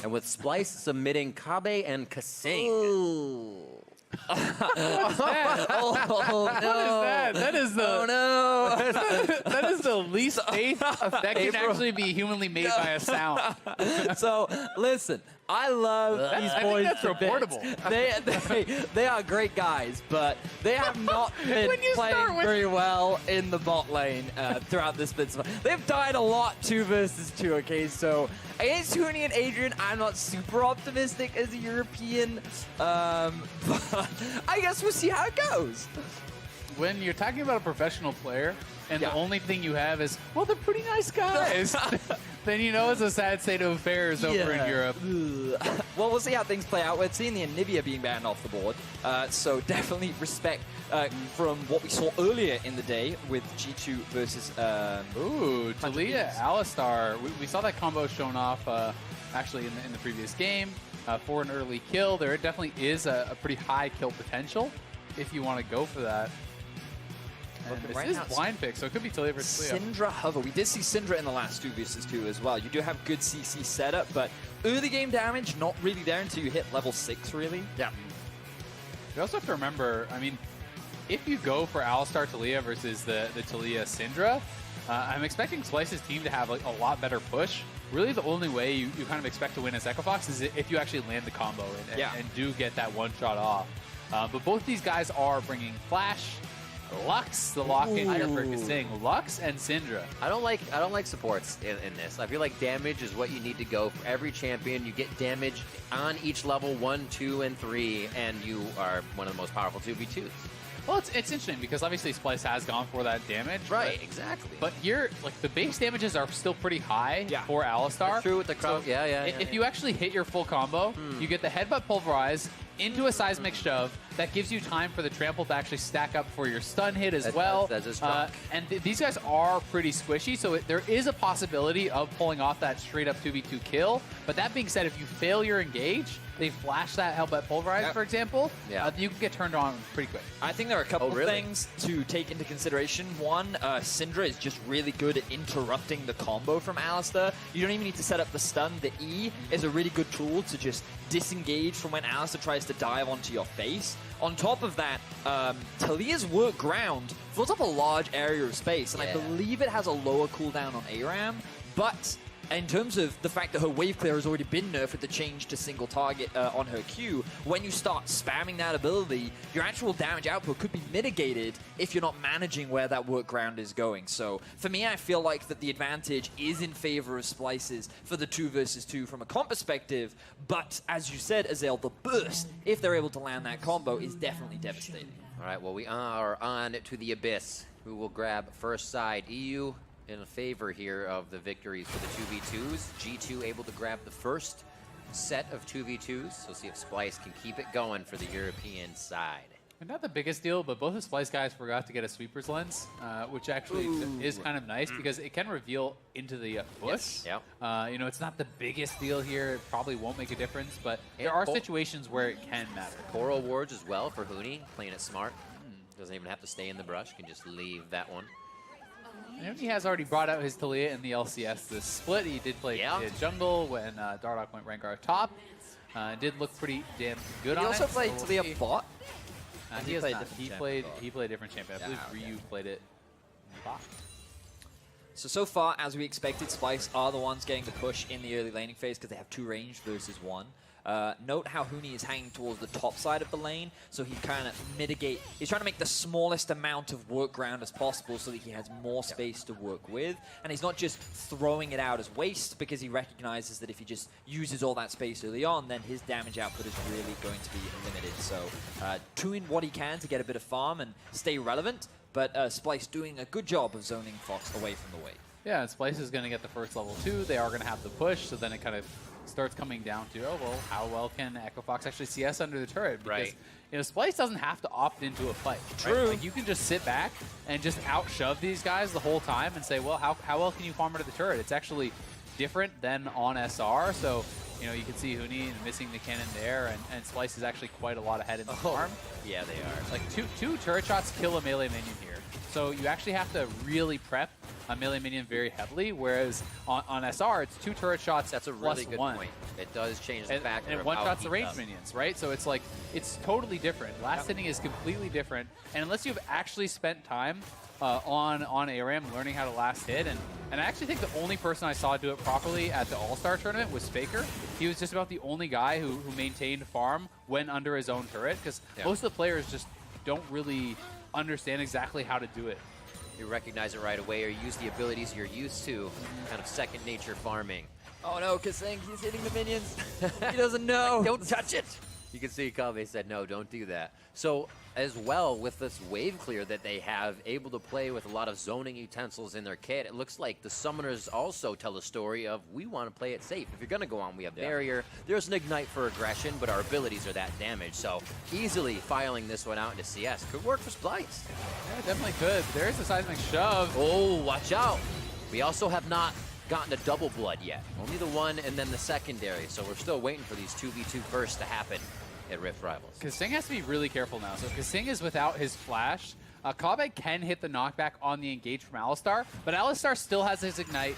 and with Splyce submitting Kobbe and kaSing. Ooh. What's that? Oh, no. What is that? That is the that is the least faith that can actually be humanly made by a sound. So, listen, I love these I boys. think that's reportable. They are great guys, but they have not been playing very well in the bot lane throughout this bit. They've died a lot 2 versus 2, okay? So, against Huni and Adrian, I'm not super optimistic as a European, but I guess we'll see how it goes. When you're talking about a professional player, and Yeah. the only thing you have is, well, they're pretty nice guys, then you know it's a sad state of affairs over in Europe. Well, we'll see how things play out. We're seeing the Anivia being banned off the board, so definitely respect from what we saw earlier in the day with G2 versus... Ooh, Talia, Alistar. We saw that combo shown off actually in the previous game for an early kill. There definitely is a pretty high kill potential if you want to go for that. And this right is now, blind pick, so it could be Talia versus Talia. Syndra hover. We did see Syndra in the last 2 versus 2 as well. You do have good CC setup, but early game damage not really there until you hit level 6, really. Yeah. You also have to remember, I mean, if you go for Alistar Talia versus the Talia Syndra, I'm expecting Splyce's team to have like a lot better push. Really, the only way you kind of expect to win as Echo Fox is if you actually land the combo and do get that one shot off. But both these guys are bringing Flash, Lux, the lock-in here for kaSing, Lux and Syndra. I don't like supports in this. I feel like damage is what you need to go for every champion. You get damage on each level 1, 2, and 3, and you are one of the most powerful 2v2s. Well, it's interesting because obviously Splyce has gone for that damage. Right, exactly. But here, like, the base damages are still pretty high for Alistar. That's true with the crowd. So if you actually hit your full combo, you get the headbutt pulverize into a seismic shove. That gives you time for the trample to actually stack up for your stun hit as well. That's strong. And these guys are pretty squishy, so there is a possibility of pulling off that straight up 2v2 kill. But that being said, if you fail your engage, they flash that headbutt pulverize, for example, you can get turned on pretty quick. I think there are a couple of things to take into consideration. One, Syndra is just really good at interrupting the combo from Alistar. You don't even need to set up the stun. The E is a really good tool to just disengage from when Alistar tries to dive onto your face. On top of that, Talia's work ground fills up a large area of space, and I believe it has a lower cooldown on ARAM, but in terms of the fact that her wave clear has already been nerfed with the change to single target on her Q, when you start spamming that ability, your actual damage output could be mitigated if you're not managing where that work ground is going. So for me, I feel like that the advantage is in favor of Splyce's for the 2 versus 2 from a comp perspective, but as you said, Azael, the burst, if they're able to land that combo, is definitely devastating. All right, well, we are on to the Abyss, who will grab first side. EU in favor here of the victories for the 2v2s. G2 able to grab the first set of 2v2s. So see if Splyce can keep it going for the European side. And not the biggest deal, but both the Splyce guys forgot to get a sweeper's lens, which actually is kind of nice because it can reveal into the bush. Yes. You know, it's not the biggest deal here. It probably won't make a difference, but there are situations where it can matter. Coral wards as well for Huni, playing it smart. Doesn't even have to stay in the brush, can just leave that one. And he has already brought out his Talia in the LCS this split. He did play jungle when Dardoch went Rengar top. Did look pretty damn good on it. He also played Talia bot. He played a different champion. I believe Ryu played it bot. So far, as we expected, Splyce are the ones getting the push in the early laning phase because they have 2 range versus 1. Note how Huni is hanging towards the top side of the lane, so he kind of he's trying to make the smallest amount of work ground as possible so that he has more space to work with, and he's not just throwing it out as waste because he recognizes that if he just uses all that space early on, then his damage output is really going to be limited. So doing what he can to get a bit of farm and stay relevant, but Splyce doing a good job of zoning Fox away from the wave. Yeah, and Splyce is going to get the first level 2. They are going to have the push, so then it kind of starts coming down to, oh, well, how well can Echo Fox actually CS under the turret? Because, you know, Splyce doesn't have to opt into a fight. True. Right? Like, you can just sit back and just out-shove these guys the whole time and say, well, how well can you farm under the turret? It's actually different than on SR, so You know, you can see Huni missing the cannon there, and Splyce is actually quite a lot ahead in the farm. Yeah, they are. Like two turret shots kill a melee minion here. So you actually have to really prep a melee minion very heavily, whereas on SR, it's 2 turret shots. That's a really good +1. point. It does change the factor and of one how shots the heat range does. minions, right? So it's like, it's totally different. Last hitting is completely different. And unless you've actually spent time on ARAM learning how to last hit, and I actually think the only person I saw do it properly at the All-Star tournament was FLICKR. He was just about the only guy who maintained farm when under his own turret, because most of the players just don't really understand exactly how to do it. You recognize it right away, or you use the abilities you're used to, kind of second nature farming. Oh no, kaSing, he's hitting the minions. He doesn't know. Don't touch it! You can see Kobbe said, no, don't do that. So, as well, with this wave clear that they have, able to play with a lot of zoning utensils in their kit, it looks like the summoners also tell a story of, we want to play it safe. If you're going to go on, we have barrier. There's an ignite for aggression, but our abilities are that damaged. So, easily filing this one out into CS could work for Splyce. Yeah, definitely could. There's a seismic shove. Oh, watch out! We also have not gotten a double blood yet. Only the one and then the secondary. So we're still waiting for these 2v2 bursts to happen at Rift Rivals. kaSing has to be really careful now. So kaSing is without his flash. Kobbe can hit the knockback on the engage from Alistar, but Alistar still has his ignite.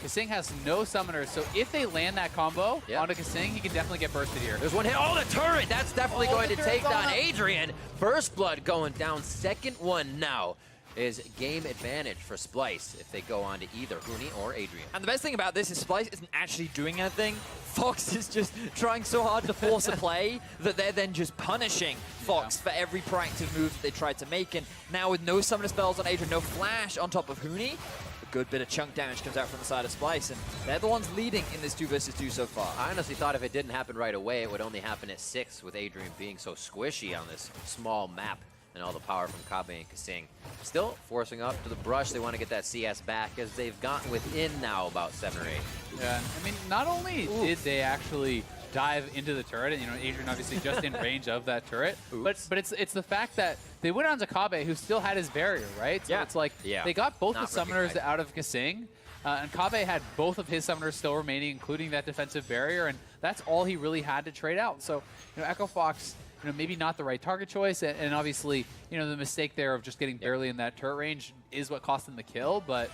kaSing has no summoners, so if they land that combo onto kaSing, he can definitely get bursted here. There's one hit. Oh, the turret! That's definitely going to take down Adrian. First blood going down. Second one now is game advantage for Splyce if they go on to either Huni or Adrian. And the best thing about this is Splyce isn't actually doing anything. Fox is just trying so hard to force a play that they're then just punishing Fox for every proactive move that they tried to make. And now with no summoner spells on Adrian, no flash on top of Huni, a good bit of chunk damage comes out from the side of Splyce, and they're the ones leading in this 2 versus 2 so far. I honestly thought if it didn't happen right away, it would only happen at 6 with Adrian being so squishy on this small map. And all the power from Kobbe and kaSing. Still forcing up to the brush. They want to get that CS back as they've gotten within now about 7 or 8. Yeah, I mean, not only did they actually dive into the turret, and you know, Adrian obviously just in range of that turret, but it's the fact that they went on to Kobbe, who still had his barrier, right? So it's like they got both the summoners out of kaSing, and Kobbe had both of his summoners still remaining, including that defensive barrier, and that's all he really had to trade out. So, you know, Echo Fox, you know, maybe not the right target choice, and obviously, you know, the mistake there of just getting barely in that turret range is what cost them the kill, but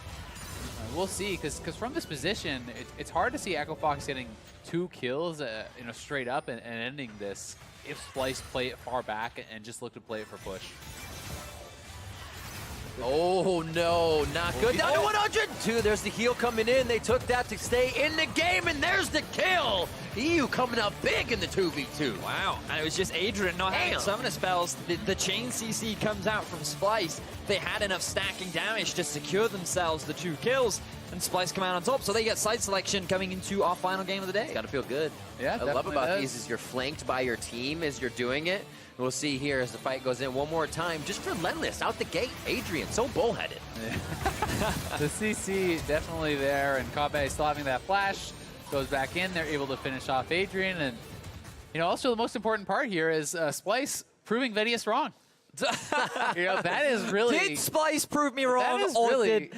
we'll see, because from this position, it's hard to see Echo Fox getting 2 kills, you know, straight up and ending this if Splyce play it far back and just look to play it for push. Oh no, not good. Down to 102. There's the heal coming in. They took that to stay in the game, and there's the kill. EU coming up big in the 2v2. Wow, and it was just Adrian not having summoner spells. The chain CC comes out from Splyce. They had enough stacking damage to secure themselves the 2 kills, and Splyce come out on top, so they get side selection coming into our final game of the day. It's gotta feel good. Yeah, I love about these is you're flanked by your team as you're doing it. We'll see here as the fight goes in one more time. Just relentless out the gate. Adrian, so bullheaded. The CC definitely there, and Kobbe still having that flash. Goes back in. They're able to finish off Adrian. And, you know, also the most important part here is Splyce proving Vedius wrong. You know, that is really... Did Splyce prove me wrong, That is or really...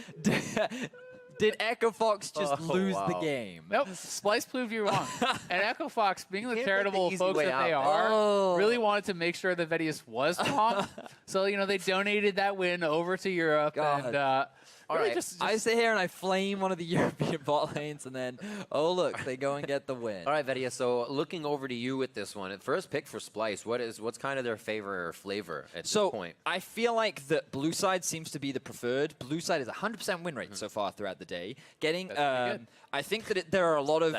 did Echo Fox just lose the game? Nope, Splyce proved you wrong. And Echo Fox, being the charitable easy folks way that they out. are, really wanted to make sure that Vedius was calm. So, you know, they donated that win over to Europe. And really just I sit here and I flame one of the European bot lanes, and then, oh look, they go and get the win. All right, Vedia, so looking over to you with this one, first pick for Splyce, what's kind of their favorite or flavor at this point? I feel like the blue side seems to be the preferred. Blue side is 100% win rate so far throughout the day. Getting, I think that there are a lot of...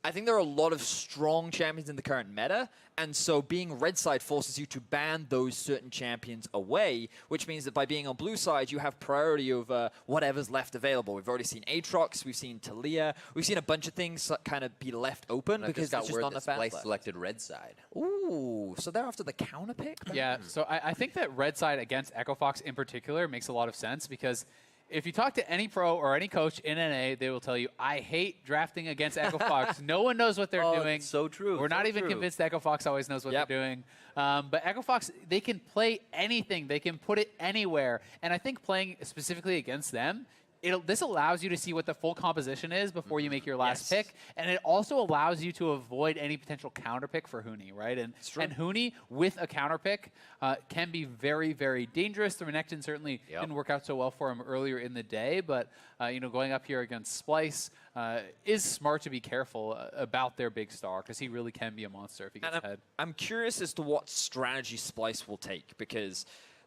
I think there are a lot of strong champions in the current meta, and so being red side forces you to ban those certain champions away, which means that by being on blue side, you have priority over whatever's left available. We've already seen Aatrox, we've seen Taliyah, we've seen a bunch of things kind of be left open because it's just not enough Splyce selected red side. Ooh, so they're after the counter pick? Yeah, so I think that red side against Echo Fox in particular makes a lot of sense, because if you talk to any pro or any coach in NA, they will tell you, I hate drafting against Echo Fox. No one knows what they're doing. So true. We're not even convinced Echo Fox always knows what they're doing. But Echo Fox, they can play anything. They can put it anywhere. And I think playing specifically against them, this allows you to see what the full composition is before you make your last Yes. pick, and it also allows you to avoid any potential counter pick for Huni, right? And Huni with a counter pick can be very, very dangerous. The Renekton certainly didn't work out so well for him earlier in the day, but you know, going up here against Splyce is smart to be careful about their big star, because he really can be a monster if he gets ahead. I'm curious as to what strategy Splyce will take, because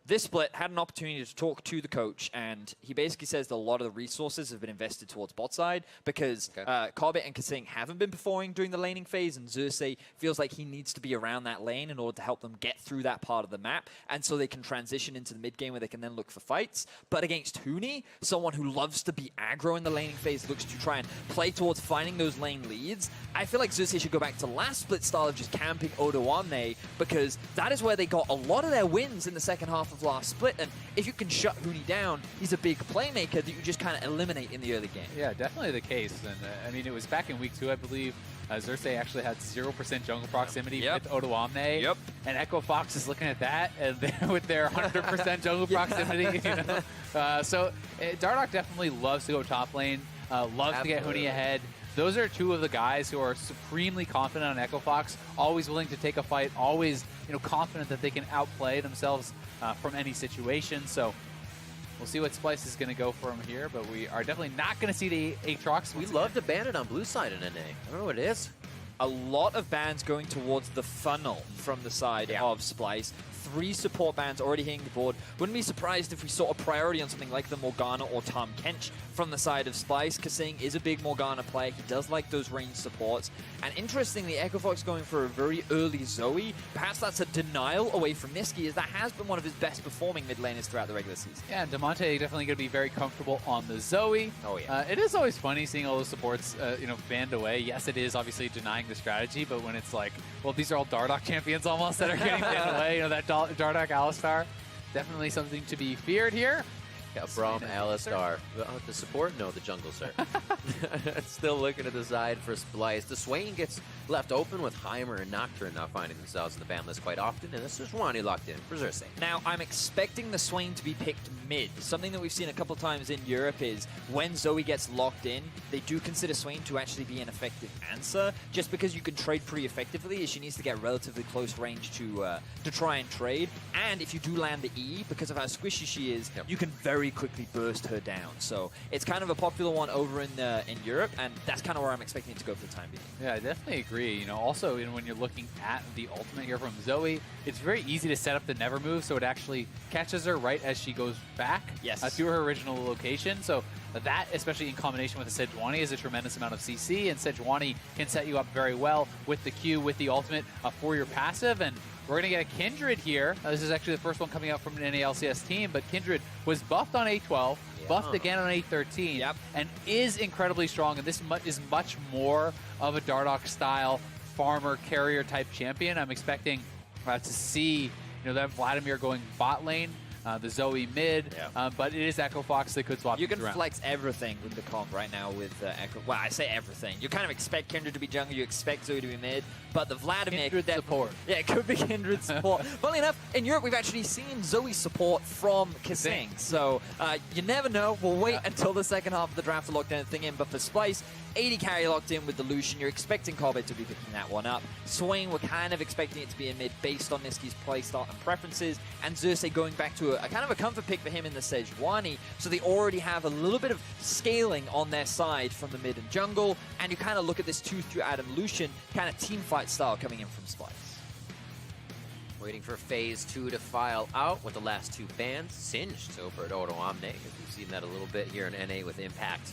this split had an opportunity to talk to the coach, and he basically says that a lot of the resources have been invested towards bot side because Kobbe and kaSing haven't been performing during the laning phase, and Xerxe feels like he needs to be around that lane in order to help them get through that part of the map, and so they can transition into the mid game where they can then look for fights. But against Huni, someone who loves to be aggro in the laning phase, looks to try and play towards finding those lane leads, I feel like Xerxe should go back to last split style of just camping Odoamne, because that is where they got a lot of their wins in the second half of last split, and if you can shut Huni down, he's a big playmaker that you just kind of eliminate in the early game. Yeah, definitely the case. And I mean, it was back in week 2, I believe. Xerxe actually had 0% jungle proximity with Odoamne. And Echo Fox is looking at that, and with their 100% jungle proximity. You know? So Dardoch definitely loves to go top lane, loves to get Huni ahead. Those are two of the guys who are supremely confident on Echo Fox, always willing to take a fight, always confident that they can outplay themselves from any situation. So we'll see what Splyce is going to go for him here, but we are definitely not going to see the Aatrox. We love to ban it on blue side in NA. I don't know what it is. A lot of bans going towards the funnel from the side of Splyce. 3 support bans already hitting the board. Wouldn't be surprised if we saw a priority on something like the Morgana or Tahm Kench from the side of Splyce. kaSing is a big Morgana player. He does like those ranged supports. And interestingly, Echo Fox going for a very early Zoe. Perhaps that's a denial away from Nisqy, as that has been one of his best performing mid laners throughout the regular season. Yeah, and Damonte definitely going to be very comfortable on the Zoe. Oh, yeah. It is always funny seeing all those supports, banned away. Yes, it is obviously denying the strategy, but when it's like, well, these are all Dardoch champions almost that are getting banned away. That Dardoch Alistar, definitely something to be feared here. Yeah, Braum, Alistar. The support? No, the jungle, sir. Still looking at the side for Splyce. The Swain gets left open with Heimer and Nocturne now finding themselves in the ban list quite often, and this is Sejuani locked in for Xerxe. Now, I'm expecting the Swain to be picked mid. Something that we've seen a couple times in Europe is when Zoe gets locked in, they do consider Swain to actually be an effective answer, just because you can trade pretty effectively, as she needs to get relatively close range to try and trade. And if you do land the E, because of how squishy she is, you can very quickly burst her down. So it's kind of a popular one over in Europe, and that's kind of where I'm expecting it to go for the time being. Yeah, I definitely agree. Also, when you're looking at the ultimate here from Zoe, it's very easy to set up the never move, so it actually catches her right as she goes back to her original location. So that, especially in combination with the Sejuani, is a tremendous amount of CC, and Sejuani can set you up very well with the Q, with the ultimate for your passive. And we're going to get a Kindred here. This is actually the first one coming out from an NALCS team, but Kindred was buffed on A12, buffed again on A13, and is incredibly strong. And this is much more of a Dardoch-style farmer carrier type champion. I'm expecting to see that Vladimir going bot lane, the Zoe mid, but it is Echo Fox that could swap. You can flex everything with the comp right now with Echo. Well, I say everything. You kind of expect Kindred to be jungle, you expect Zoe to be mid, but the Vladimir Kindred support. Yeah, it could be Kindred support. Funnily enough, in Europe we've actually seen Zoe support from kaSing, so you never know. We'll wait until the second half of the draft to lock anything in, but for Splyce, 80 carry locked in with the Lucian. You're expecting Kobbe to be picking that one up. Swain, we're kind of expecting it to be a mid based on Nisqy's playstyle and preferences, and Xerxe going back to a kind of a comfort pick for him in the Sejuani, so they already have a little bit of scaling on their side from the mid and jungle, and you kind of look at this 2 Adam Lucian kind of team fight style coming in from Splyce. Waiting for phase 2 to file out with the last 2 bans. Singed over at Odoamne. We've seen that a little bit here in NA with Impact.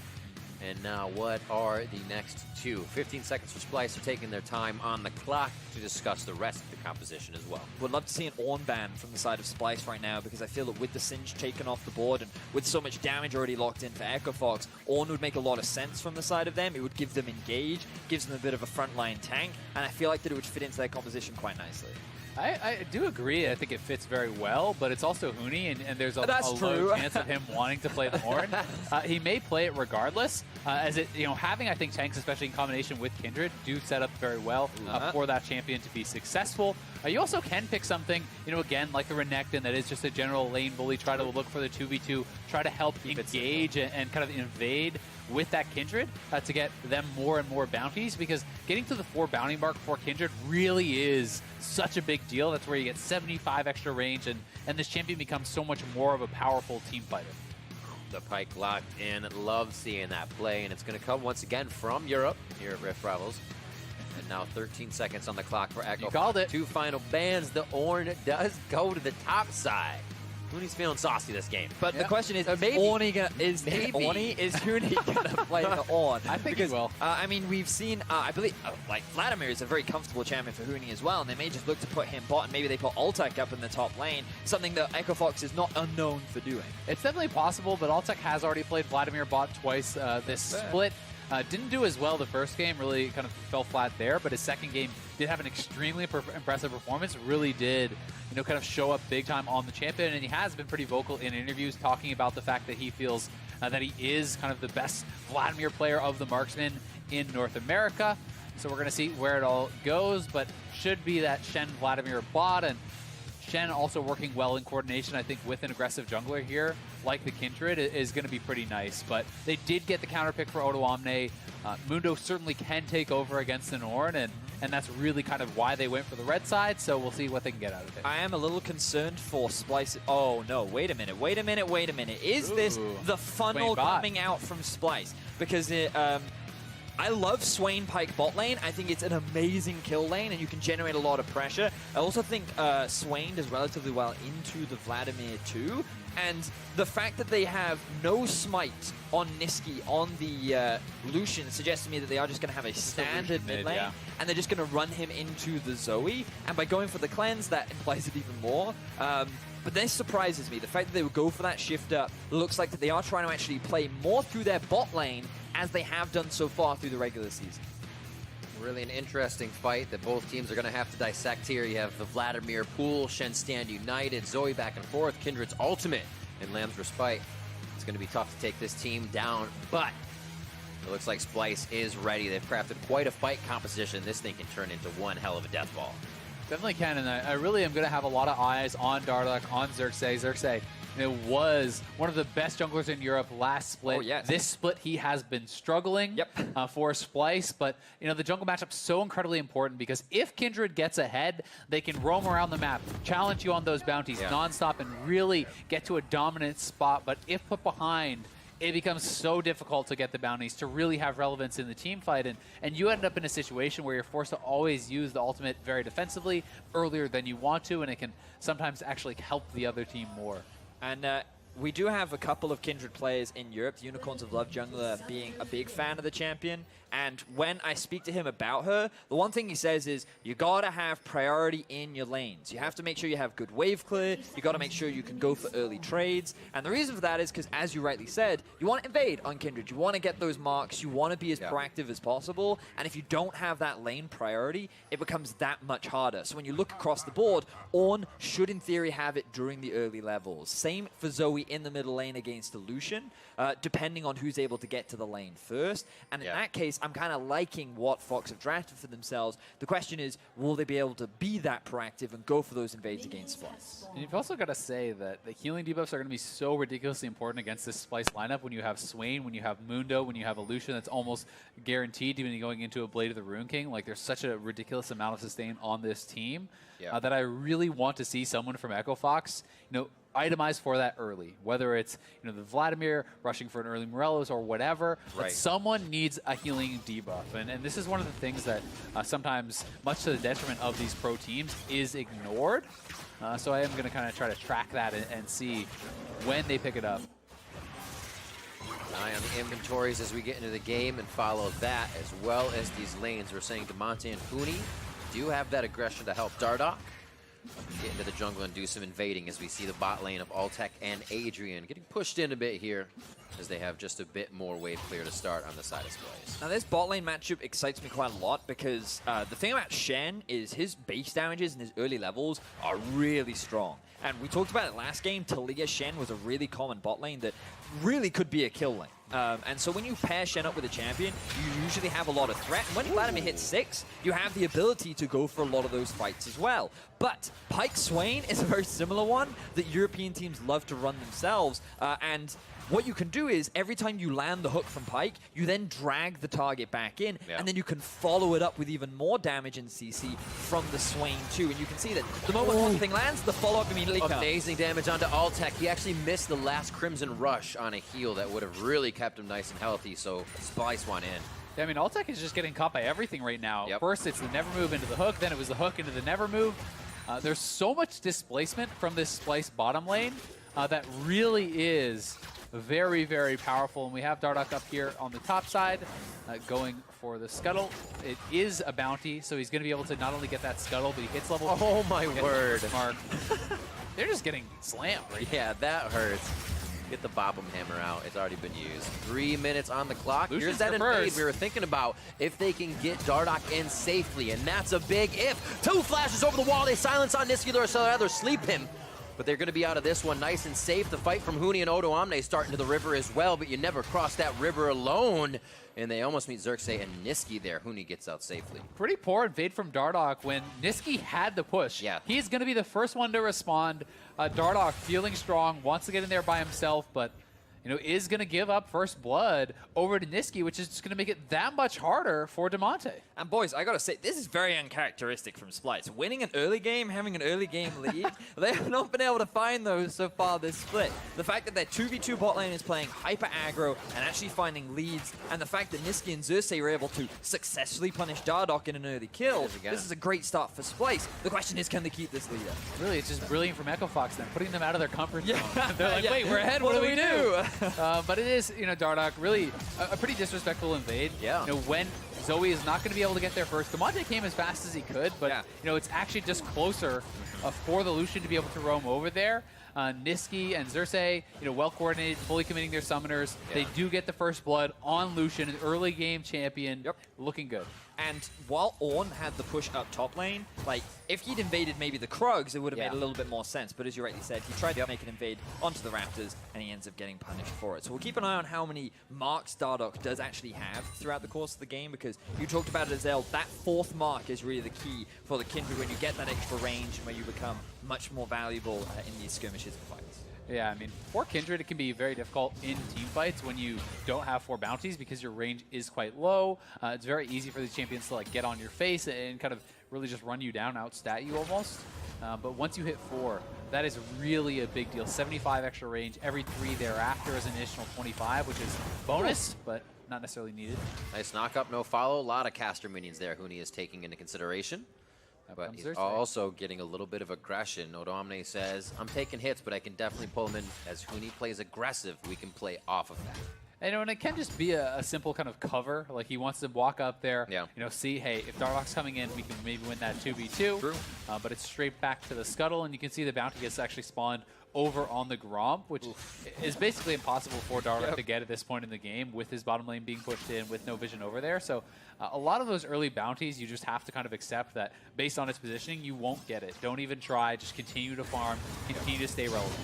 And now what are the next 2? 15 seconds for Splyce. Are taking their time on the clock to discuss the rest of the composition as well. Would love to see an Ornn ban from the side of Splyce right now, because I feel that with the Singe taken off the board and with so much damage already locked in for Echo Fox, Ornn would make a lot of sense from the side of them. It would give them engage, gives them a bit of a frontline tank, and I feel like that it would fit into their composition quite nicely. I do agree. I think it fits very well, but it's also Huni, and there's a low chance of him wanting to play the Ornn. He may play it regardless, as it having I think tanks, especially in combination with Kindred, do set up very well for that champion to be successful. You also can pick something, again, like a Renekton that is just a general lane bully, try to look for the 2v2, try to help engage and kind of invade with that Kindred to get them more and more bounties, because getting to the 4 bounty mark for Kindred really is such a big deal. That's where you get 75 extra range, and this champion becomes so much more of a powerful team fighter. The Pyke locked in. Love seeing that play, and it's going to come once again from Europe here at Rift Rivals. And now 13 seconds on the clock for Echo. You called it. 2 final bans. The Ornn does go to the top side. Huni's feeling saucy this game. But the question is, maybe. is Huni gonna play the Ornn? I think he will. I mean, we've seen, I believe, like Vladimir is a very comfortable champion for Huni as well, and they may just look to put him bot, and maybe they put Altec up in the top lane, something that Echo Fox is not unknown for doing. It's definitely possible, but Altec has already played Vladimir bot twice this split. Didn't do as well the first game, really kind of fell flat there, but his second game did have an extremely impressive performance, really did, kind of show up big time on the champion, and he has been pretty vocal in interviews talking about the fact that he feels that he is kind of the best Vladimir player of the marksmen in North America. So we're going to see where it all goes, but should be that Shen Vladimir bot, and Shen also working well in coordination, I think, with an aggressive jungler here, like the Kindred, is going to be pretty nice. But they did get the counter pick for Odoamne. Mundo certainly can take over against an Ornn, and that's really kind of why they went for the red side, so we'll see what they can get out of it. I am a little concerned for Splyce. Oh, no, wait a minute. Is this the funnel coming out from Splyce? Because I love Swain Pyke bot lane. I think it's an amazing kill lane, and you can generate a lot of pressure. I also think Swain does relatively well into the Vladimir too. And the fact that they have no smite on Nisqy, on the Lucian, suggests to me that they are just going to have a standard mid lane, and they're just going to run him into the Zoe. And by going for the cleanse, that implies it even more. But this surprises me. The fact that they would go for that shift up looks like that they are trying to actually play more through their bot lane, as they have done so far through the regular season. Really an interesting fight that both teams are going to have to dissect here. You have the Vladimir pool, Shen stand united, Zoe back and forth, Kindred's ultimate, and Lamb's respite. It's going to be tough to take this team down, but it looks like Splyce is ready. They've crafted quite a fight composition. This thing can turn into one hell of a death ball. Definitely can, and I really am going to have a lot of eyes on Dardoch, on Xerxe. Xerxe, was one of the best junglers in Europe last split. Oh, yes. This split, he has been struggling for Splyce, but the jungle matchup's so incredibly important, because if Kindred gets ahead, they can roam around the map, challenge you on those bounties nonstop, and really get to a dominant spot. But if put behind, it becomes so difficult to get the bounties to really have relevance in the team fight, and you end up in a situation where you're forced to always use the ultimate very defensively earlier than you want to, and it can sometimes actually help the other team more. And we do have a couple of Kindred players in Europe, the Unicorns of Love jungler being a big fan of the champion. And when I speak to him about her, the one thing he says is, you gotta have priority in your lanes. You have to make sure you have good wave clear. You gotta make sure you can go for early trades. And the reason for that is because, as you rightly said, you want to invade on Kindred. You want to get those marks. You want to be as proactive as possible. And if you don't have that lane priority, it becomes that much harder. So when you look across the board, Ornn should, in theory, have it during the early levels. Same for Zoe in the middle lane against the Lucian, depending on who's able to get to the lane first. And in that case, I'm kind of liking what Fox have drafted for themselves. The question is, will they be able to be that proactive and go for those invades against Splyce? And you've also got to say that the healing debuffs are going to be so ridiculously important against this Splyce lineup when you have Swain, when you have Mundo, when you have a Lucian that's almost guaranteed to be going into a Blade of the Rune King. Like, there's such a ridiculous amount of sustain on this team that I really want to see someone from Echo Fox, itemize for that early, whether it's the Vladimir rushing for an early Morelos or whatever. But someone needs a healing debuff, and this is one of the things that sometimes, much to the detriment of these pro teams, is ignored. So I am going to kind of try to track that and see when they pick it up. Eye on the inventories as we get into the game and follow that, as well as these lanes. We're saying Damonte and Huni do have that aggression to help Dardoch get into the jungle and do some invading, as we see the bot lane of Altec and Adrian getting pushed in a bit here. as they have just a bit more wave clear to start on the side of Splyce. Now this bot lane matchup excites me quite a lot because the thing about Shen is his base damages and his early levels are really strong. And we talked about it last game, Taliyah Shen was a really common bot lane that really could be a kill lane. And so when you pair Shen up with a champion, you usually have a lot of threat. And when Vladimir hits 6, you have the ability to go for a lot of those fights as well. But Pyke Swain is a very similar one that European teams love to run themselves. And what you can do is, every time you land the hook from Pyke, you then drag the target back in, and then you can follow it up with even more damage in CC from the Swain too. And you can see that the moment one thing lands, the follow-up immediately comes. Amazing damage onto Altec. He actually missed the last Crimson Rush on a heal that would have really kept him nice and healthy, so Splyce went in. Yeah, I mean, Altec is just getting caught by everything right now. Yep. First, it's the never move into the hook, then it was the hook into the never move. There's so much displacement from this Splyce bottom lane that really is very, very powerful. And we have Dardoch up here on the top side going for the scuttle. It is a bounty, so he's going to be able to not only get that scuttle, but he hits level. Oh my word. Mark. They're just getting slammed right Yeah, that hurts. Get the Bobbum Hammer out. It's already been used. 3 minutes on the clock. Lucian's Here's that invade first. we were thinking about. If they can get Dardoch in safely, and that's a big if. 2 flashes over the wall. They silence on Nisqy, or so rather sleep him. But they're going to be out of this one nice and safe. The fight from Huni and Odoamne starting to the river as well, but you never cross that river alone. And they almost meet Xerxe and Nisqy there. Huni gets out safely. Pretty poor invade from Dardoch when Nisqy had the push. Yeah. He's going to be the first one to respond. Dardoch feeling strong, wants to get in there by himself, but is going to give up first blood over to Nisqy, which is just going to make it that much harder for Damonte. And boys, I gotta say, this is very uncharacteristic from Splyce. Winning an early game, having an early game lead, they have not been able to find those so far this split. The fact that their 2v2 bot lane is playing hyper aggro and actually finding leads, and the fact that Nisqy and Xerxe were able to successfully punish Dardoch in an early kill, this is a great start for Splyce. The question is, can they keep this lead up? Really, it's just brilliant from Echo Fox then, putting them out of their comfort zone. Yeah. They're like, wait, we're ahead, what do we do? But it is, Dardoch, really a pretty disrespectful invade. Yeah. When Zoe is not going to be able to get there first. Damonte came as fast as he could, but it's actually just closer for the Lucian to be able to roam over there. Nisqy and Xerxe, well coordinated, fully committing their summoners. They do get the first blood on Lucian, an early game champion. Looking good. And while Ornn had the push up top lane, if he'd invaded maybe the Krugs, it would have made a little bit more sense. But as you rightly said, he tried to make an invade onto the Raptors, and he ends up getting punished for it. So we'll keep an eye on how many marks Dardoch does actually have throughout the course of the game, because you talked about it, Azale, that 4th mark is really the key for the Kindred when you get that extra range and where you become much more valuable in these skirmishes and fights. Yeah, I mean, for Kindred, it can be very difficult in team fights when you don't have 4 bounties because your range is quite low. It's very easy for these champions to get on your face and kind of really just run you down, outstat you almost. But once you hit 4, that is really a big deal. 75 extra range every 3 thereafter is an additional 25, which is bonus, but not necessarily needed. Nice knock up, no follow. A lot of caster minions there Huni is taking into consideration. But he's also getting a little bit of aggression. Odoamne says, I'm taking hits, but I can definitely pull him in. As Huni plays aggressive, we can play off of that. And it can just be a simple kind of cover. Like, he wants to walk up there, see, hey, if Dardoch's coming in, we can maybe win that 2v2. True. But it's straight back to the scuttle, and you can see the bounty gets actually spawned over on the Gromp, which is basically impossible for Dardoch to get at this point in the game with his bottom lane being pushed in with no vision over there. So a lot of those early bounties, you just have to kind of accept that based on its positioning, you won't get it. Don't even try. Just continue to farm. Continue to stay relevant.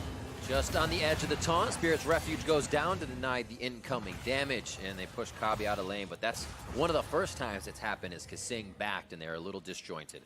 Just on the edge of the taunt, Spirit's Refuge goes down to deny the incoming damage, and they push Kobbe out of lane. But that's one of the first times it's happened is kaSing backed, and they're a little disjointed.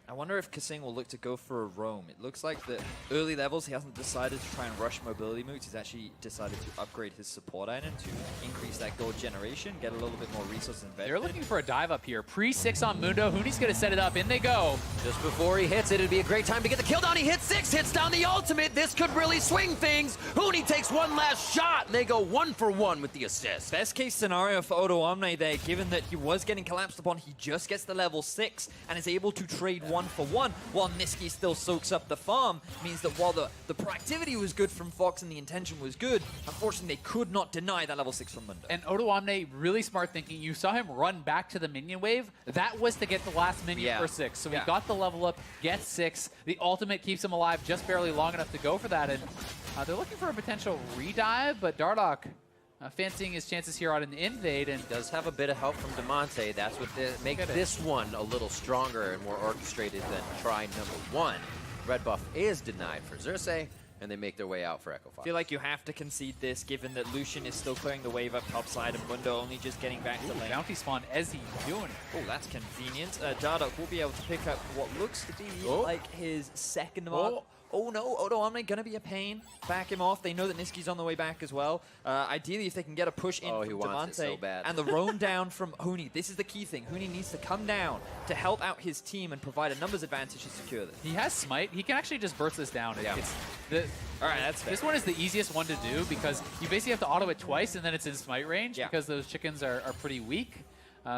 I wonder if kaSing will look to go for a roam. It looks like the early levels, he hasn't decided to try and rush mobility moves. He's actually decided to upgrade his support item to increase that gold generation, get a little bit more resources invested. They're looking for a dive up here. Pre-6 on Mundo. Huni's going to set it up. In they go. Just before he hits it, it'd be a great time to get the kill down. He hits 6, hits down the ultimate. This could really swing things. Huni takes one last shot, and they go 1 for 1 with the assist. Best case scenario for Odoamne there, given that he was getting collapsed upon, he just gets the level 6 and is able to trade 1 for 1. While Nisqy still soaks up the farm, means that while the proactivity was good from Fox and the intention was good, unfortunately they could not deny that level 6 from Mundo. And Odoamne, really smart thinking. You saw him run back to the minion wave. That was to get the last minion for 6. So he got the level up, gets 6. The ultimate keeps him alive just barely long enough to go for that. And they're looking for a potential redive, but Dardoch fancying his chances here on an invade. And Does have a bit of help from Damonte. That's what makes this one a little stronger and more orchestrated than try number 1. Red buff is denied for Xerxe, and they make their way out for Echo Fox. I feel like you have to concede this, given that Lucian is still clearing the wave up topside and Mundo only just getting back to lane. bounty spawn as he's doing it. Oh, that's convenient. Dardoch will be able to pick up what looks to be like his second mark. Oh no, Odoamne gonna be a pain. Back him off. They know that Nisqy's on the way back as well. Ideally, if they can get a push in from he wants it Damonte so bad. and the roam down from Huni. This is the key thing. Huni needs to come down to help out his team and provide a numbers advantage to secure this. He has smite. He can actually just burst this down. Yeah. All right, that's fair. This one is the easiest one to do because you basically have to auto it twice and then it's in smite range because those chickens are pretty weak.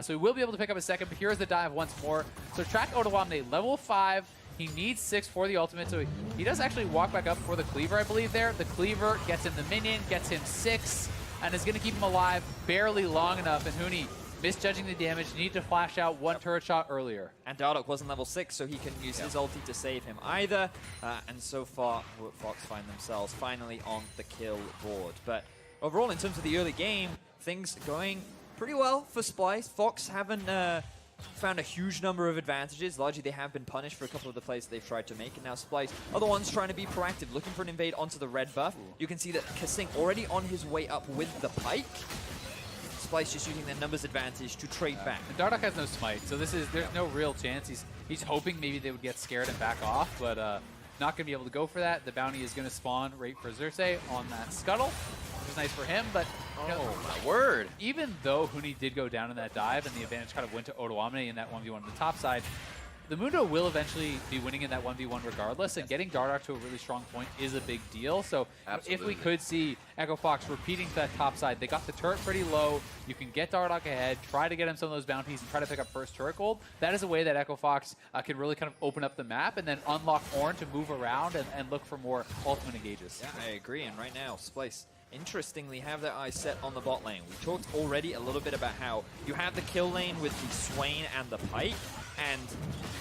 So he will be able to pick up a second, but here's the dive once more. So track Odoamne, level 5. He needs 6 for the ultimate, so he does actually walk back up for the cleaver, I believe, there. The cleaver gets him the minion, gets him 6, and is going to keep him alive barely long enough. And Huni, misjudging the damage, need to flash out one turret shot earlier. And Dardoch wasn't level 6, so he can use his ulti to save him either. And so far, Fox find themselves finally on the kill board. But overall, in terms of the early game, things going pretty well for Splyce. Fox haven't found a huge number of advantages. Largely, they have been punished for a couple of the plays they've tried to make, and now Splyce are the ones trying to be proactive, looking for an invade onto the red buff. You can see that kaSing already on his way up with the Pyke. Splyce just using their numbers advantage to trade back. And Dardoch has no smite, so there's no real chance. He's hoping maybe they would get scared and back off, but not going to be able to go for that. The bounty is going to spawn right for Xerxe on that scuttle, which is nice for him, but Oh my word. even though Huni did go down in that dive and the advantage kind of went to Odoamne in that 1v1 on the top side, the Mundo will eventually be winning in that 1v1 regardless, and getting Dardoch to a really strong point is a big deal. So if we could see Echo Fox repeating that top side, they got the turret pretty low, you can get Dardoch ahead, try to get him some of those bounties and try to pick up first turret gold. That is a way that Echo Fox can really kind of open up the map and then unlock Ornn to move around and look for more ultimate engages. Yeah, I agree, and right now, Splyce interestingly have their eyes set on the bot lane. We talked already a little bit about how you have the kill lane with the Swain and the Pyke, and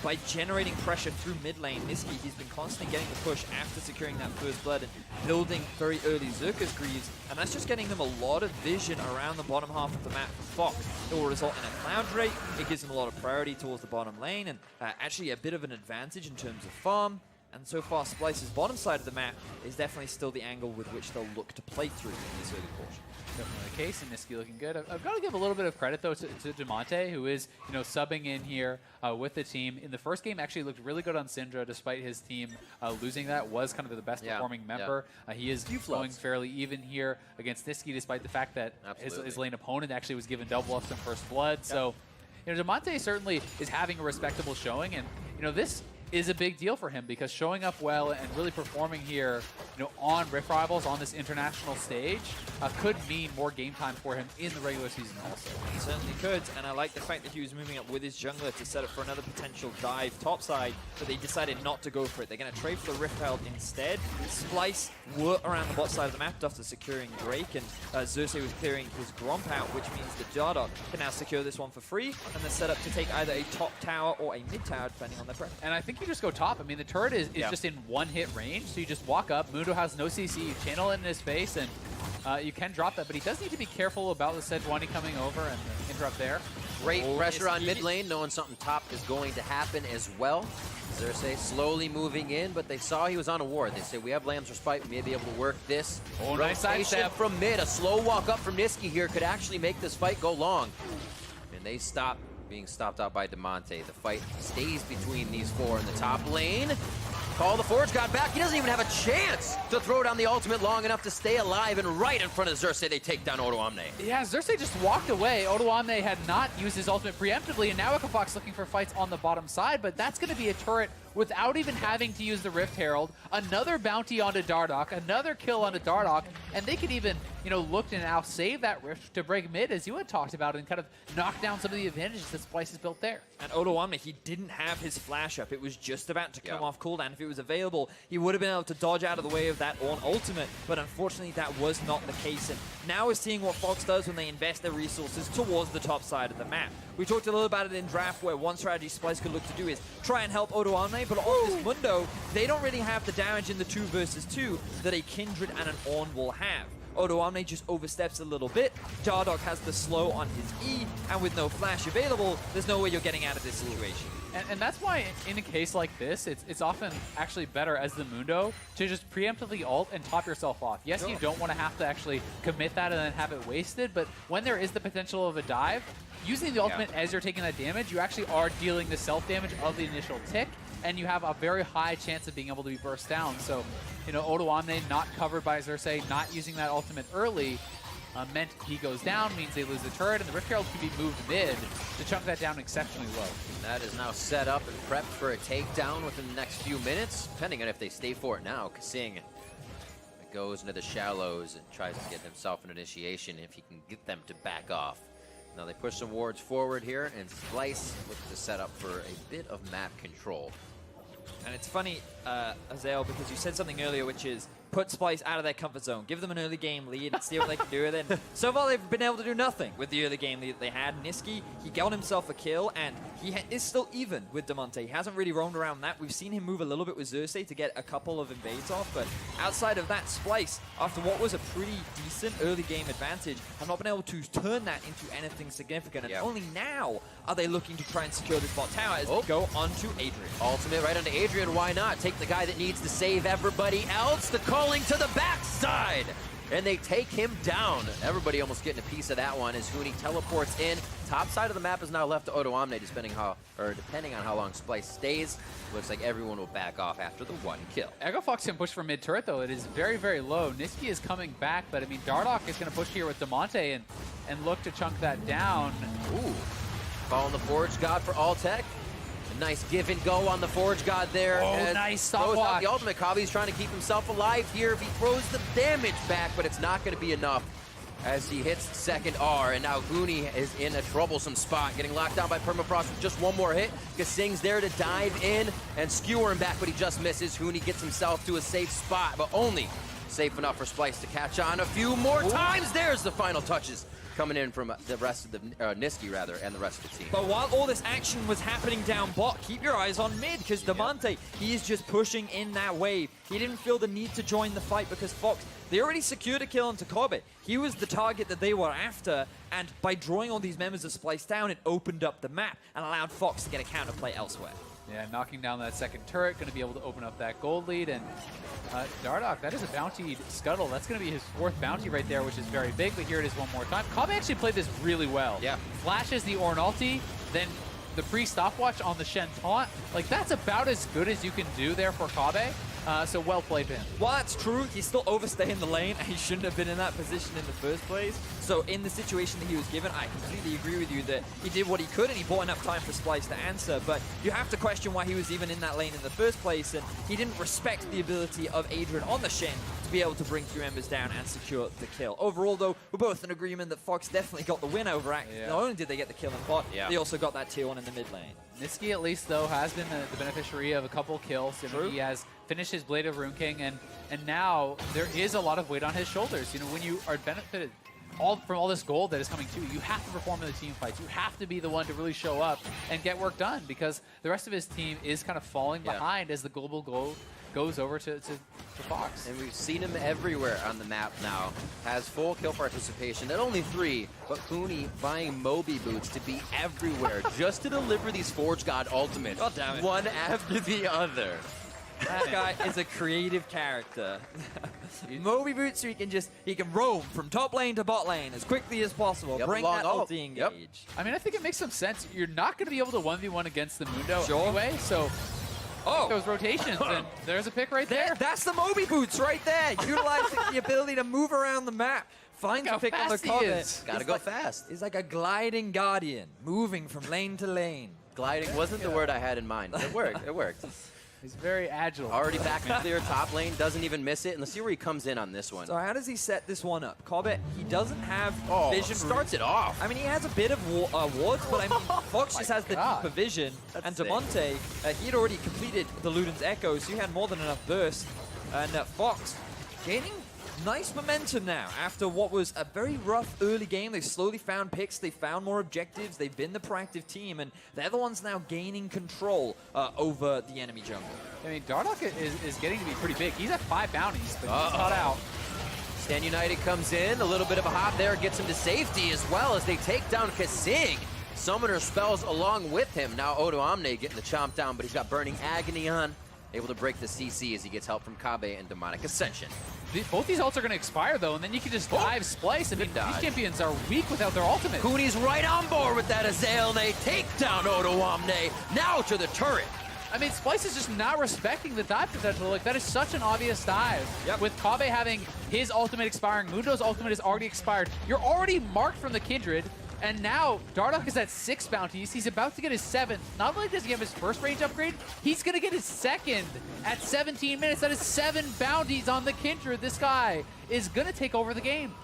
by generating pressure through mid lane, Nisqy, he's been constantly getting the push after securing that first blood and building very early Xerxe Greaves, and that's just getting them a lot of vision around the bottom half of the map for Fox. It will result in a cloud rate, it gives them a lot of priority towards the bottom lane, and actually a bit of an advantage in terms of farm. And so far, Splyce's bottom side of the map is definitely still the angle with which they'll look to play through in this early portion. Definitely the case, and Nisqy looking good. I've got to give a little bit of credit, though, to Damonte, who is, subbing in here with the team. In the first game, actually looked really good on Syndra, despite his team losing that. Was kind of the best performing member. He is going fairly even here against Nisqy, despite the fact that his lane opponent actually was given double ups in first blood. So, Damonte certainly is having a respectable showing, and, this is a big deal for him because showing up well and really performing here, on Rift Rivals on this international stage could mean more game time for him in the regular season also. It certainly could, and I like the fact that he was moving up with his jungler to set up for another potential dive topside, but they decided not to go for it. They're going to trade for the Rift Herald instead. Splyce were around the bot side of the map after securing Drake, and Xerxe was clearing his Gromp out, which means that Dardoch can now secure this one for free, and they're set up to take either a top tower or a mid tower, depending on their preference. And I think you just go top. I mean, the turret is just in one hit range, so you just walk up. Mundo has no CC, you channel it in his face, and you can drop that, but he does need to be careful about the Sejuani coming over and the interrupt there. Great pressure on mid lane, knowing something top is going to happen as well. Xerxe slowly moving in, but they saw he was on a ward. They said, we have Lamb's Respite, we may be able to work this. Nice side step from mid. A slow walk up from Nisqy here could actually make this fight go long. And they stop being stopped out by Damonte. The fight stays between these four in the top lane. Call the Forge God back. He doesn't even have a chance to throw down the ultimate long enough to stay alive, and right in front of Xerxe, they take down Odoamne. Yeah, Xerxe just walked away. Odoamne had not used his ultimate preemptively, and now Echo Fox looking for fights on the bottom side, but that's going to be a turret without even having to use the Rift Herald. Another bounty onto Dardoch, another kill onto Dardoch, and they could even, look to now save that Rift to break mid, as you had talked about, and kind of knock down some of the advantages that Splyce has built there. And Odoamne, he didn't have his flash up. It was just about to come off cooldown. If it was available, he would have been able to dodge out of the way of that Ornn ultimate, but unfortunately that was not the case. And now we're seeing what Fox does when they invest their resources towards the top side of the map. We talked a little about it in draft, where one strategy Splyce could look to do is try and help Odoamne, but on this Mundo, they don't really have the damage in the 2 versus 2 that a Kindred and an Ornn will have. Odoamne just oversteps a little bit. Dardoch has the slow on his E, and with no flash available, there's no way you're getting out of this situation. And that's why in a case like this, it's often actually better as the Mundo to just preemptively ult and top yourself off. Yes, you don't want to have to actually commit that and then have it wasted, but when there is the potential of a dive, using the ultimate as you're taking that damage, you actually are dealing the self-damage of the initial tick, and you have a very high chance of being able to be burst down. So, you know, Odoamne not covered by Xerxe, not using that ultimate early, meant he goes down, means they lose the turret, and the Rift Herald can be moved mid to chunk that down exceptionally low. That is now set up and prepped for a takedown within the next few minutes, depending on if they stay for it now. kaSing goes into the shallows and tries to get himself an initiation if he can get them to back off. Now they push some wards forward here, and Splyce looks to set up for a bit of map control. And it's funny, Azael, because you said something earlier, which is put Splyce out of their comfort zone, give them an early game lead, and see what they can do with it. So far, they've been able to do nothing with the early game lead that they had. Nisqy, he got himself a kill, and he is still even with Damonte. He hasn't really roamed around that. We've seen him move a little bit with Xerxe to get a couple of invades off, but outside of that, Splyce, after what was a pretty decent early game advantage, have not been able to turn that into anything significant. And only now are they looking to try and secure this bot tower as they go onto Adrian. Ultimate right onto Adrian, why not? Take the guy that needs to save everybody else. The calling to the backside, and they take him down. Everybody almost getting a piece of that one as Huni teleports in. Top side of the map is now left to Odoamne, depending on how long Splyce stays. Looks like everyone will back off after the one kill. Echo Fox can push for mid turret though. It is very, very low. Nisqy is coming back, but I mean Dardoch is going to push here with Damonte and look to chunk that down. Ooh, following the Forge God for Altec. A nice give and go on the Forge God there. Oh, nice stopwatch. The ultimate. Kobbe's trying to keep himself alive here. If he throws the damage back, but it's not going to be enough as he hits second R. And now Huni is in a troublesome spot, getting locked down by Permafrost with just one more hit. kaSing's there to dive in and skewer him back, but he just misses. Huni gets himself to a safe spot, but only safe enough for Splyce to catch on a few more times. There's the final touches coming in from the rest of the Nisqy rather, and the rest of the team. But while all this action was happening down bot, keep your eyes on mid, because Damonte, he is just pushing in that wave. He didn't feel the need to join the fight because Fox, they already secured a kill onto Kobbe. He was the target that they were after, and by drawing all these members of Splyce down, it opened up the map and allowed Fox to get a counterplay elsewhere. Yeah, knocking down that second turret, going to be able to open up that gold lead. And Dardoch, that is a bountied scuttle. That's going to be his fourth bounty right there, which is very big, but here it is one more time. Kobbe actually played this really well. Yeah. Flashes the Ornn ulti, then the pre-stopwatch on the Shen taunt. Like, that's about as good as you can do there for Kobbe. So well played by him. While that's true, he's still overstaying the lane, and he shouldn't have been in that position in the first place. So in the situation that he was given, I completely agree with you that he did what he could, and he bought enough time for Splyce to answer. But you have to question why he was even in that lane in the first place, and he didn't respect the ability of Adrian on the Shen to be able to bring 3 members down and secure the kill. Overall, though, we're both in agreement that Fox definitely got the win over Act. Not only did they get the kill in bot, they also got that tier 1 in the mid lane. Nisqy, at least, though, has been the beneficiary of a couple kills. He has finished his Blade of Rune King, and now there is a lot of weight on his shoulders. You know, when you are benefited from all this gold that is coming to you, you have to perform in the team fights. You have to be the one to really show up and get work done, because the rest of his team is kind of falling behind as the global goal goes over to Fox. And we've seen him everywhere on the map now. Has full kill participation at only 3, but Huni buying Moby boots to be everywhere just to deliver these Forge God ultimates. God damn it. One after the other. That guy is a creative character. Moby boots, so he can roam from top lane to bot lane as quickly as possible. Bring that ulti engage. I mean, I think it makes some sense. You're not going to be able to 1v1 against the Mundo anyway, so those rotations, and there's a pick right there. That's the Moby boots right there. Utilizing the ability to move around the map. Finds a pick on the Kobbe. Gotta go fast. He's like a gliding guardian, moving from lane to lane. Gliding wasn't the word I had in mind. It worked. It worked. He's very agile. Already back to clear top lane, doesn't even miss it. And let's see where he comes in on this one. So how does he set this one up? Kobbe, he doesn't have vision. Starts it off. I mean, he has a bit of wards, but I mean, Fox just has the deeper vision. And Damonte, he had already completed the Luden's Echo, so he had more than enough burst. And Fox gaining nice momentum now after what was a very rough early game. They've slowly found picks, they found more objectives, they've been the proactive team, and they're the ones now gaining control over the enemy jungle. I mean, Dardoch is getting to be pretty big. He's at 5 bounties, but he's not out. Stand United comes in, a little bit of a hop there, gets him to safety as well as they take down kaSing. Summoner spells along with him. Now Odoamne getting the chomp down, but he's got Burning Agony on. Able to break the CC as he gets help from Kobbe and Demonic Ascension. Both these ults are going to expire, though, and then you can just dive Splyce. I mean, these champions are weak without their ultimate. Huni's right on board with that Azael, and they take down Odoamne. Now to the turret. I mean, Splyce is just not respecting the dive potential. Like, that is such an obvious dive. Yep. With Kobbe having his ultimate expiring, Mundo's ultimate is already expired. You're already marked from the Kindred, and now Dardoch is at 6 bounties. He's about to get his 7th. Not only does he have his first range upgrade, he's going to get his 2nd at 17 minutes. That is 7 bounties on the Kindred. This guy is going to take over the game.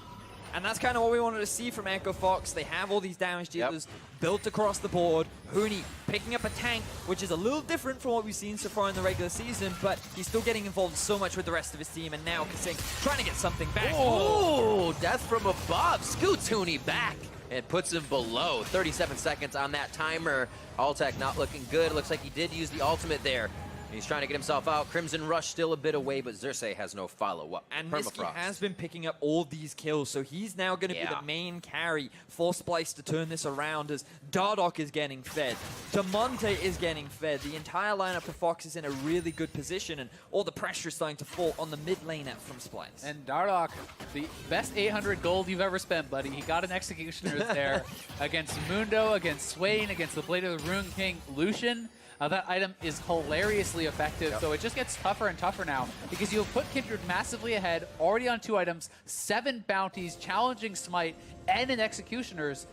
And that's kind of what we wanted to see from Echo Fox. They have all these damage dealers built across the board. Huni picking up a tank, which is a little different from what we've seen so far in the regular season, but he's still getting involved so much with the rest of his team. And now kaSing trying to get something back. Oh, death from above. Scoots Huni back and puts him below. 37 seconds on that timer. Altec not looking good. Looks like he did use the ultimate there. He's trying to get himself out. Crimson Rush still a bit away, but Xerxe has no follow-up. And Nisqy has been picking up all these kills, so he's now going to be the main carry for Splyce to turn this around as Dardoch is getting fed. Damonte is getting fed. The entire lineup for Fox is in a really good position, and all the pressure is starting to fall on the mid laner from Splyce. And Dardoch, the best 800 gold you've ever spent, buddy. He got an Executioner there against Mundo, against Swain, against the Blade of the Rune King, Lucian. That item is hilariously effective, so it just gets tougher and tougher now because you'll put Kindred massively ahead, already on 2 items, 7 bounties, challenging smite, and an Executioner's.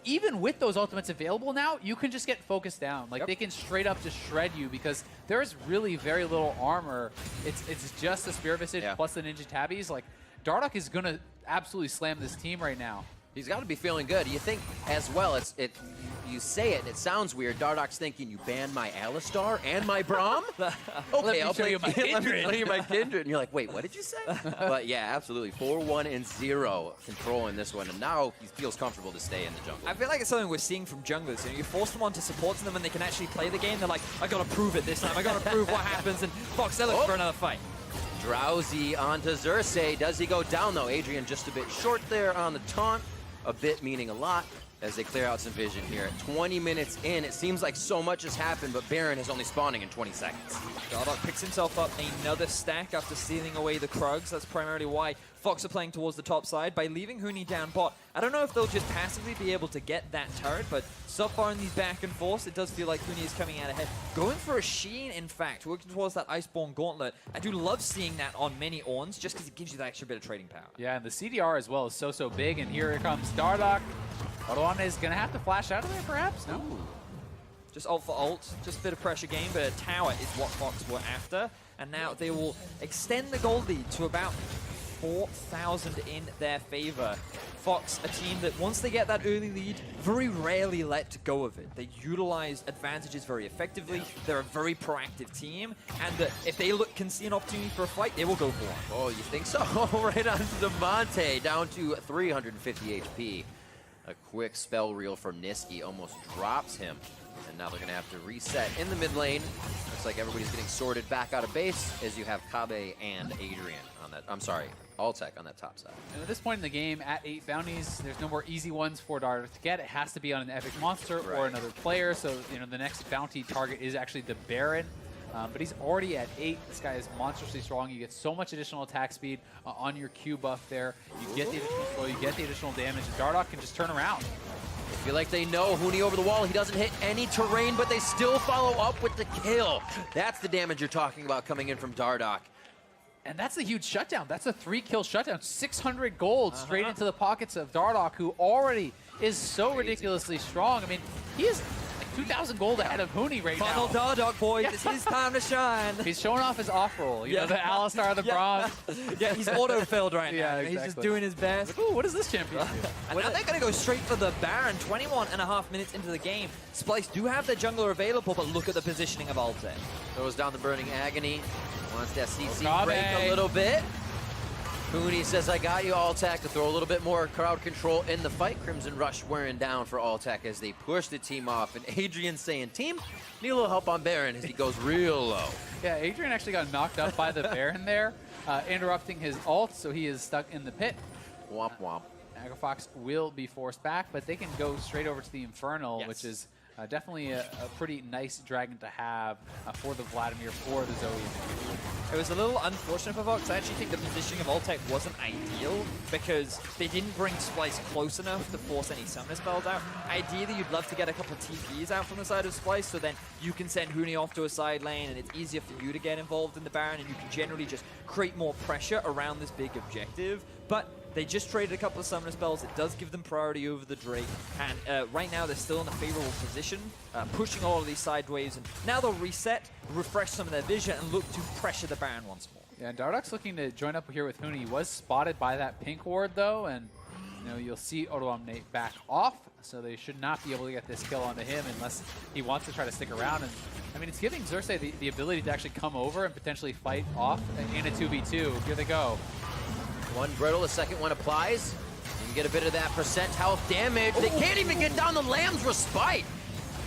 Even with those ultimates available now, you can just get focused down. Like, they can straight up just shred you because there's really very little armor. It's just the Spirit Visage plus the Ninja Tabbies. Like, Dardoch is going to absolutely slam this team right now. He's got to be feeling good. You think as well, you say it sounds weird. Dardoch's thinking, you banned my Alistar and my Braum? Okay, I'll show you my Kindred. Let me show you my Kindred. And you're like, wait, what did you say? But yeah, absolutely. 4-1-0 controlling this one. And now he feels comfortable to stay in the jungle. I feel like it's something we're seeing from junglers. You know, you force them onto supporting them and they can actually play the game. They're like, I got to prove it this time. I got to prove what happens. And Fox, they're looking for another fight. Drowsy onto Xerxe. Does he go down, though? Adrian just a bit short there on the taunt. A bit meaning a lot as they clear out some vision here. At 20 minutes in, it seems like so much has happened, but Baron is only spawning in 20 seconds. Dardoch picks himself up another stack after stealing away the Krugs. That's primarily why Fox are playing towards the top side. By leaving Huni down bot, I don't know if they'll just passively be able to get that turret, but so far in these back and forths, it does feel like Huni is coming out ahead. Going for a Sheen, in fact, working towards that Iceborne Gauntlet. I do love seeing that on many Ornns, just because it gives you that extra bit of trading power. Yeah, and the CDR as well is so big, and here comes Dardoch. Odoamne is going to have to flash out of there, perhaps? No? Ooh. Just ult for ult, just a bit of pressure game, but a tower is what Fox were after. And now they will extend the gold lead to about 4,000 in their favor. Fox, a team that once they get that early lead, very rarely let go of it. They utilize advantages very effectively. They're a very proactive team, and that if they can see an opportunity for a fight, they will go for one. Oh, you think so? Right on to Damonte, down to 350 HP. A quick spell reel from Nisqy almost drops him. And now they're going to have to reset in the mid lane. Looks like everybody's getting sorted back out of base as you have Kobbe and Adrian on that. I'm sorry, Altec on that top side. And at this point in the game, at 8 bounties, there's no more easy ones for Dardoch to get. It has to be on an epic monster or another player. So, you know, the next bounty target is actually the Baron. But he's already at 8. This guy is monstrously strong. You get so much additional attack speed on your Q buff there. You get the additional slow, you get the additional damage, and Dardoch can just turn around. I feel like they know Huni over the wall. He doesn't hit any terrain, but they still follow up with the kill. That's the damage you're talking about coming in from Dardoch. And that's a huge shutdown. That's a 3-kill shutdown. 600 gold straight into the pockets of Dardoch, who already is so ridiculously strong. I mean, he is like 2,000 gold ahead of Huni right Final now. Dardoch, boys. It's his time to shine. He's showing off his off-roll. You know, the Alistar, the Braum. Yeah, he's auto-filled right now. Yeah, He's just exactly. doing his best. Ooh, what is this champion do? And now they're going to go straight for the Baron. 21.5 minutes into the game. Splyce do have their jungler available, but look at the positioning of Altec. Throws down the Burning Agony. Wants that CC Kobbe. break a little bit. Huni says, I got you, Altec, to throw a little bit more crowd control in the fight. Crimson Rush wearing down for Altec as they push the team off. And Adrian saying, team, need a little help on Baron as he goes real low. Yeah, Adrian actually got knocked up by the Baron there, interrupting his ult, so he is stuck in the pit. Womp womp. Echo Fox will be forced back, but they can go straight over to the Infernal, Yes. which is definitely a pretty nice dragon to have for the Vladimir, for the Zoe. It was a little unfortunate for Vox. I actually think the positioning of Altec wasn't ideal because they didn't bring Splyce close enough to force any summoner spells out. Ideally, you'd love to get a couple of TPs out from the side of Splyce, so then you can send Huni off to a side lane and it's easier for you to get involved in the Baron and you can generally just create more pressure around this big objective. But they just traded a couple of summoner spells. It does give them priority over the Drake. And right now, they're still in a favorable position, pushing all of these side waves. And now they'll reset, refresh some of their vision, and look to pressure the Baron once more. Yeah, and Dardoch's looking to join up here with Huni. He was spotted by that pink ward, though, and you'll see Odoamne back off, so they should not be able to get this kill onto him unless he wants to try to stick around. And I mean, it's giving Xerxe the ability to actually come over and potentially fight off in a 2v2. Here they go. One brittle, the second one applies. You can get a bit of that percent health damage. They can't even get down the Lamb's Respite.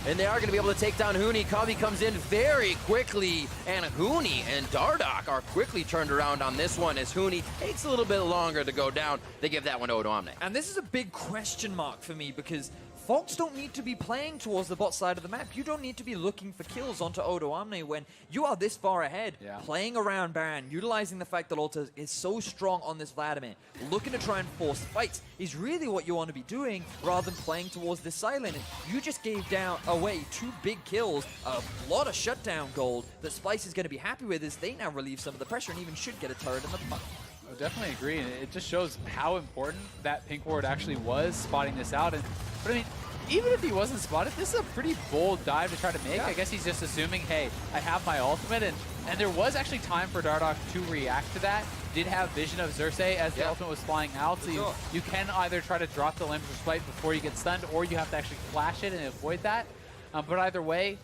And they are going to be able to take down Huni. Kobbe comes in very quickly. And Huni and Dardoch are quickly turned around on this one as Huni takes a little bit longer to go down. They give that one to Odoamne. And this is a big question mark for me because Fox don't need to be playing towards the bot side of the map. You don't need to be looking for kills onto Odoamne when you are this far ahead, playing around Baron, utilizing the fact that Alta is so strong on this Vladimir, looking to try and force fights is really what you want to be doing rather than playing towards this side lane. And you just gave away 2 big kills, a lot of shutdown gold that Splyce is going to be happy with as they now relieve some of the pressure and even should get a turret in the puck. I definitely agree, and it just shows how important that pink ward actually was spotting this out. But I mean, even if he wasn't spotted, this is a pretty bold dive to try to make. I guess he's just assuming, hey, I have my ultimate, and there was actually time for Dardoch to react to that. Did have vision of Xerxe as the ultimate was flying out, so you can either try to drop the Lamb's Respite before you get stunned, or you have to actually flash it and avoid that. But either way,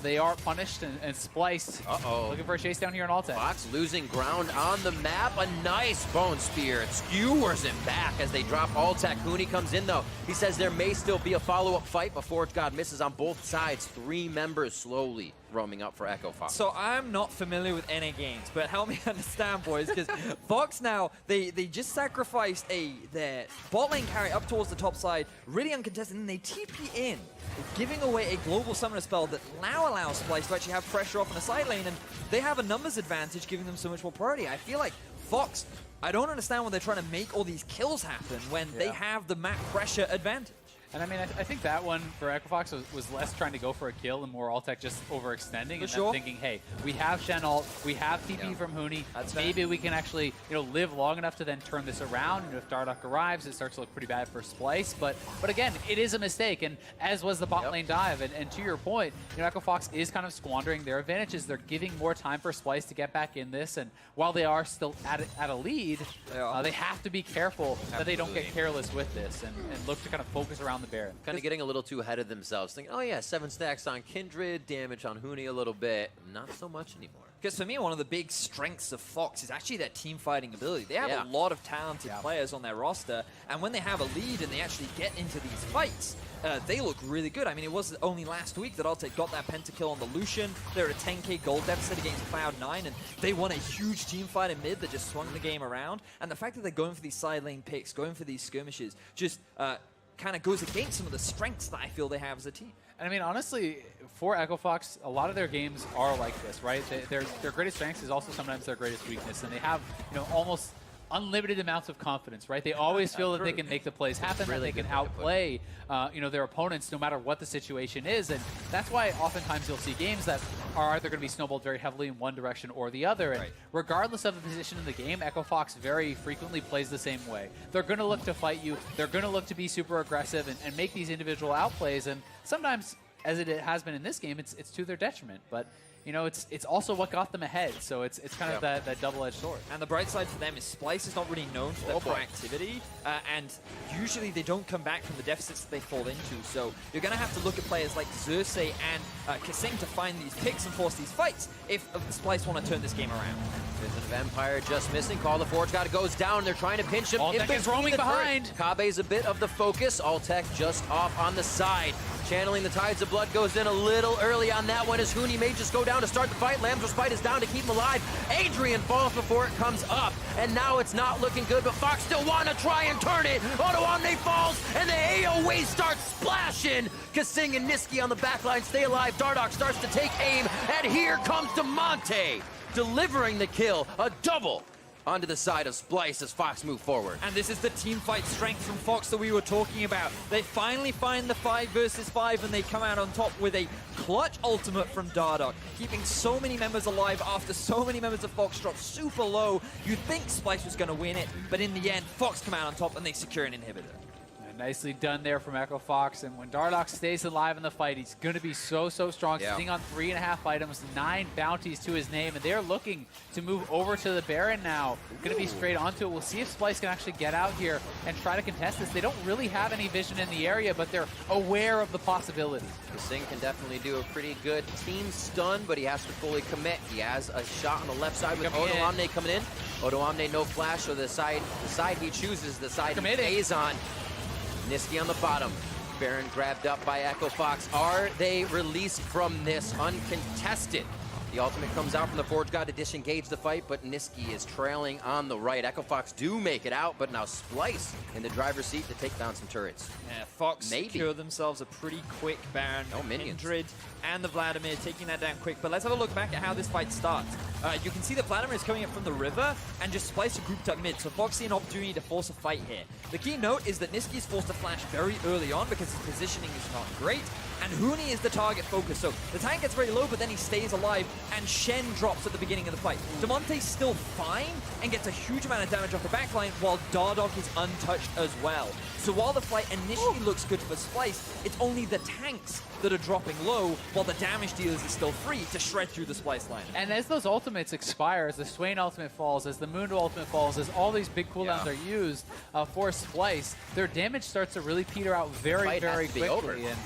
they are punished, and Splyce looking for a chase down here on Altec. Fox losing ground on the map. A nice bone spear. It skewers him back as they drop Altec. Huni comes in, though. He says there may still be a follow-up fight, but Forge God misses on both sides. 3 members slowly roaming up for Echo Fox. So I'm not familiar with NA games, but help me understand, boys, because Fox now, they just sacrificed their bot lane carry up towards the top side, really uncontested, and then they TP in, giving away a global summoner spell that now allows Splyce to actually have pressure off in the side lane, and they have a numbers advantage, giving them so much more priority. I feel like Fox, I don't understand why they're trying to make all these kills happen when they have the map pressure advantage. And I mean, I think that one for Echo Fox was less trying to go for a kill and more Altec just overextending and then thinking, hey, we have Shen ult, we have TP from Huni, maybe we can actually live long enough to then turn this around. And if Dardoch arrives, it starts to look pretty bad for Splyce. But again, it is a mistake, and as was the bot lane dive. And to your point, Echo Fox is kind of squandering their advantages. They're giving more time for Splyce to get back in this, and while they are still at a lead, they have to be careful that they don't get careless with this and look to kind of focus around the Baron. Kind of getting a little too ahead of themselves, thinking, oh yeah, 7 stacks on Kindred, damage on Huni a little bit, not so much anymore. Because for me, one of the big strengths of Fox is actually their team fighting ability. They have a lot of talented players on their roster, and when they have a lead and they actually get into these fights, they look really good. I mean, it was only last week that Altec got that pentakill on the Lucian. They're at a 10k gold deficit against Cloud9, and they won a huge team fight in mid that just swung the game around. And the fact that they're going for these side lane picks, going for these skirmishes, just kind of goes against some of the strengths that I feel they have as a team. And I mean, honestly, for Echo Fox, a lot of their games are like this, right? Their greatest strengths is also sometimes their greatest weakness, and they have, almost unlimited amounts of confidence, right? They always feel that they can make the plays happen, that they can outplay, their opponents no matter what the situation is, and that's why oftentimes you'll see games that are either going to be snowballed very heavily in one direction or the other, and regardless of the position in the game, Echo Fox very frequently plays the same way. They're going to look to fight you, they're going to look to be super aggressive and make these individual outplays, and sometimes, as it has been in this game, it's to their detriment, but it's also what got them ahead, so it's kind of that double-edged sword. And the bright side for them is Splyce is not really known for their proactivity, and usually they don't come back from the deficits that they fall into, so you're going to have to look at players like Xerxe and kaSing to find these picks and force these fights if Splyce want to turn this game around. There's an Vampire just missing. Call the Forge God goes down. They're trying to pinch him. Altec is roaming behind. Kobbe's a bit of the focus. Altec just off on the side. Channeling the Tides of Blood goes in a little early on that one as Huni may just go down to start the fight. Lamb's Respite is down to keep him alive. Adrian falls before it comes up, and now it's not looking good, but Fox still want to try and turn it. Odoamne falls, and the AoE starts splashing. kaSing and Nisqy on the backline stay alive. Dardoch starts to take aim, and here comes Damonte, delivering the kill. A double onto the side of Splyce as Fox move forward. And this is the team fight strength from Fox that we were talking about. They finally find the 5 versus 5 and they come out on top with a clutch ultimate from Dardoch, keeping so many members alive after so many members of Fox drop super low. You'd think Splyce was going to win it, but in the end, Fox come out on top and they secure an inhibitor. Nicely done there from Echo Fox, and when Dardoch stays alive in the fight, he's going to be so strong, sitting on 3.5 items, 9 bounties to his name, and they're looking to move over to the Baron now. Going to be straight onto it. We'll see if Splyce can actually get out here and try to contest this. They don't really have any vision in the area, but they're aware of the possibility. kaSing can definitely do a pretty good team stun, but he has to fully commit. He has a shot on the left side with Odoamne coming in. Odoamne no flash, so the side he chooses, the side he stays on. Nisqy on the bottom. Baron grabbed up by Echo Fox. Are they released from this uncontested? The ultimate comes out from the Forge God to disengage the fight, but Nisqy is trailing on the right. Echo Fox do make it out, but now Splyce in the driver's seat to take down some turrets. Yeah, Fox secure themselves a pretty quick Baron. No minions. Kindred and the Vladimir taking that down quick, but let's have a look back at how this fight starts. You can see that Vladimir is coming up from the river, and just Splyce are grouped up mid, so Fox see an opportunity to force a fight here. The key note is that Nisqy is forced to flash very early on because his positioning is not great, and Huni is the target focus, so the tank gets very low, but then he stays alive, and Shen drops at the beginning of the fight. Damonte's still fine and gets a huge amount of damage off the backline, while Dardoch is untouched as well. So while the fight initially looks good for Splyce, it's only the tanks that are dropping low, while the damage dealers are still free to shred through the Splyce line. And as those ultimates expire, as the Swain ultimate falls, as the Mundo ultimate falls, as all these big cooldowns are used for Splyce, their damage starts to really peter out very quickly. And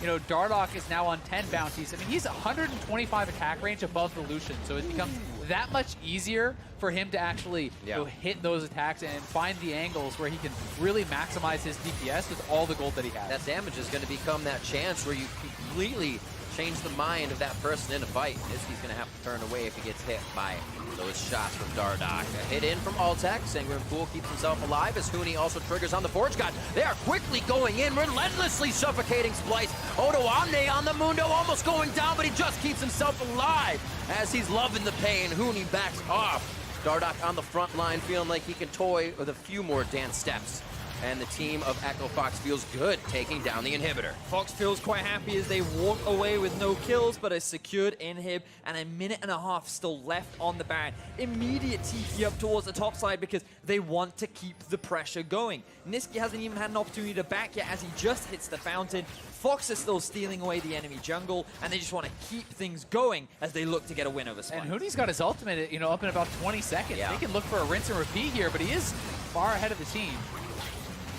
you know, Dardoch is now on 10 bounties. I mean, he's 125 attack range above the Lucian, so it becomes that much easier for him to actually you know, hit those attacks and find the angles where he can really maximize his DPS with all the gold that he has. That damage is going to become that chance where you completely change the mind of that person in a fight. Nisqy's going to have to turn away if he gets hit by those shots from Dardoch. A hit in from Altec. Sanguine Pool keeps himself alive as Huni also triggers on the Forge God. They are quickly going in, relentlessly suffocating Splyce. Odoamne on the Mundo, almost going down, but he just keeps himself alive as he's loving the pain. Huni backs off. Dardoch on the front line, feeling like he can toy with a few more dance steps. And the team of Echo Fox feels good taking down the inhibitor. Fox feels quite happy as they walk away with no kills, but a secured inhib and a minute and a half still left on the Baron. Immediate TP up towards the top side because they want to keep the pressure going. Nisqy hasn't even had an opportunity to back yet as he just hits the fountain. Fox is still stealing away the enemy jungle, and they just want to keep things going as they look to get a win over Splyce. And Huni's got his ultimate, you know, up in about 20 seconds. They can look for a rinse and repeat here, but he is far ahead of the team.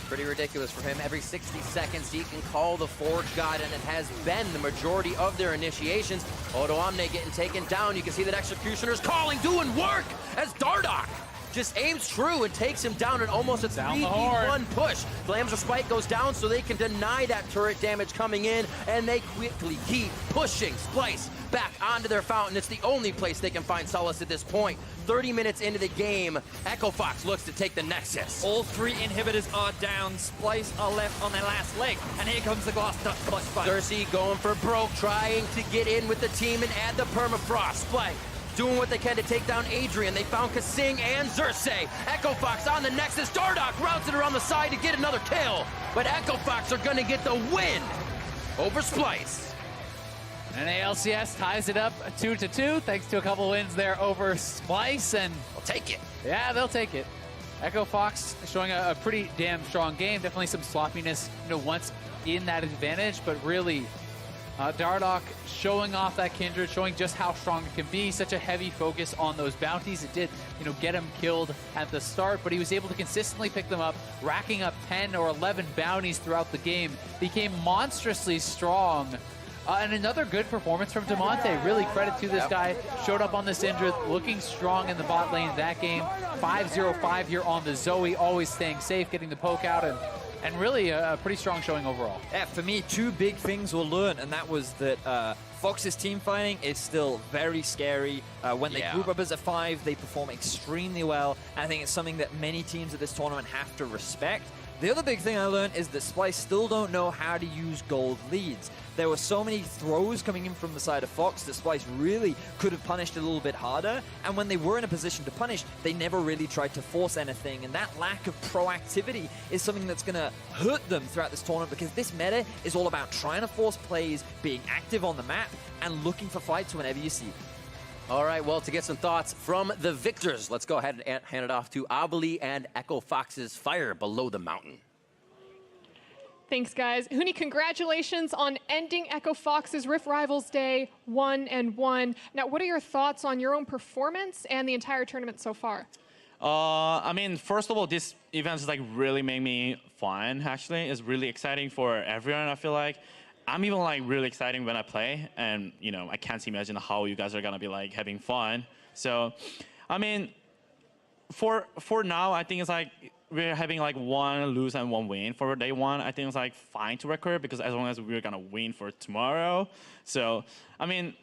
Pretty ridiculous for him. Every 60 seconds he can call the Forge God, and it has been the majority of their initiations. Odoamne getting taken down. You can see that Executioner's calling, doing work as Dardoch just aims true and takes him down in almost a 3v1 push. Lamb's Respite goes down so they can deny that turret damage coming in, and they quickly keep pushing Splyce back onto their fountain. It's the only place they can find solace at this point. 30 minutes into the game, Echo Fox looks to take the Nexus. All 3 inhibitors are down. Splyce are left on their last leg, and here comes the glass clutch fight. Xerxe going for broke, trying to get in with the team and add the permafrost. Splyce doing what they can to take down Adrian. They found kaSing and Xerxe. Echo Fox on the Nexus. Dardoch routes it around the side to get another kill. But Echo Fox are going to get the win over Splyce. And ALCS ties it up 2-2 thanks to a couple wins there over Splyce. And I'll take it. Yeah, they'll take it. Echo Fox showing a pretty damn strong game. Definitely some sloppiness, you know, once in that advantage, but really Dardoch showing off that Kindred, showing just how strong it can be. Such a heavy focus on those bounties. It did, you know, get him killed at the start, but he was able to consistently pick them up, racking up 10 or 11 bounties throughout the game. Became monstrously strong. And another good performance from Damonte. Really credit to this guy. Showed up on the Kindred, looking strong in the bot lane that game. 5-0-5 here on the Zoe, always staying safe, getting the poke out, and and really a pretty strong showing overall. Yeah, for me, two big things were learned, and that was that Fox's team fighting is still very scary. When they group up as a 5, they perform extremely well, and I think it's something that many teams at this tournament have to respect. The other big thing I learned is that Splyce still don't know how to use gold leads. There were so many throws coming in from the side of Fox that Splyce really could have punished a little bit harder, and when they were in a position to punish, they never really tried to force anything, and that lack of proactivity is something that's going to hurt them throughout this tournament, because this meta is all about trying to force plays, being active on the map, and looking for fights whenever you see them. All right, well, to get some thoughts from the victors, let's go ahead and hand it off to Odoamne and Echo Fox's Fire Below the Mountain. Thanks, guys. Huni, congratulations on ending Echo Fox's Rift Rivals Day 1-1. Now, what are your thoughts on your own performance and the entire tournament so far? I mean, first of all, this event is like really made me fun, actually. It's really exciting for everyone, I feel like. I'm even like really excited when I play, and you know, I can't imagine how you guys are gonna be like having fun. So, I mean, for now, I think it's like we're having like 1 lose and 1 win for day 1. I think it's like fine to record, because as long as we're gonna win for tomorrow. So, I mean,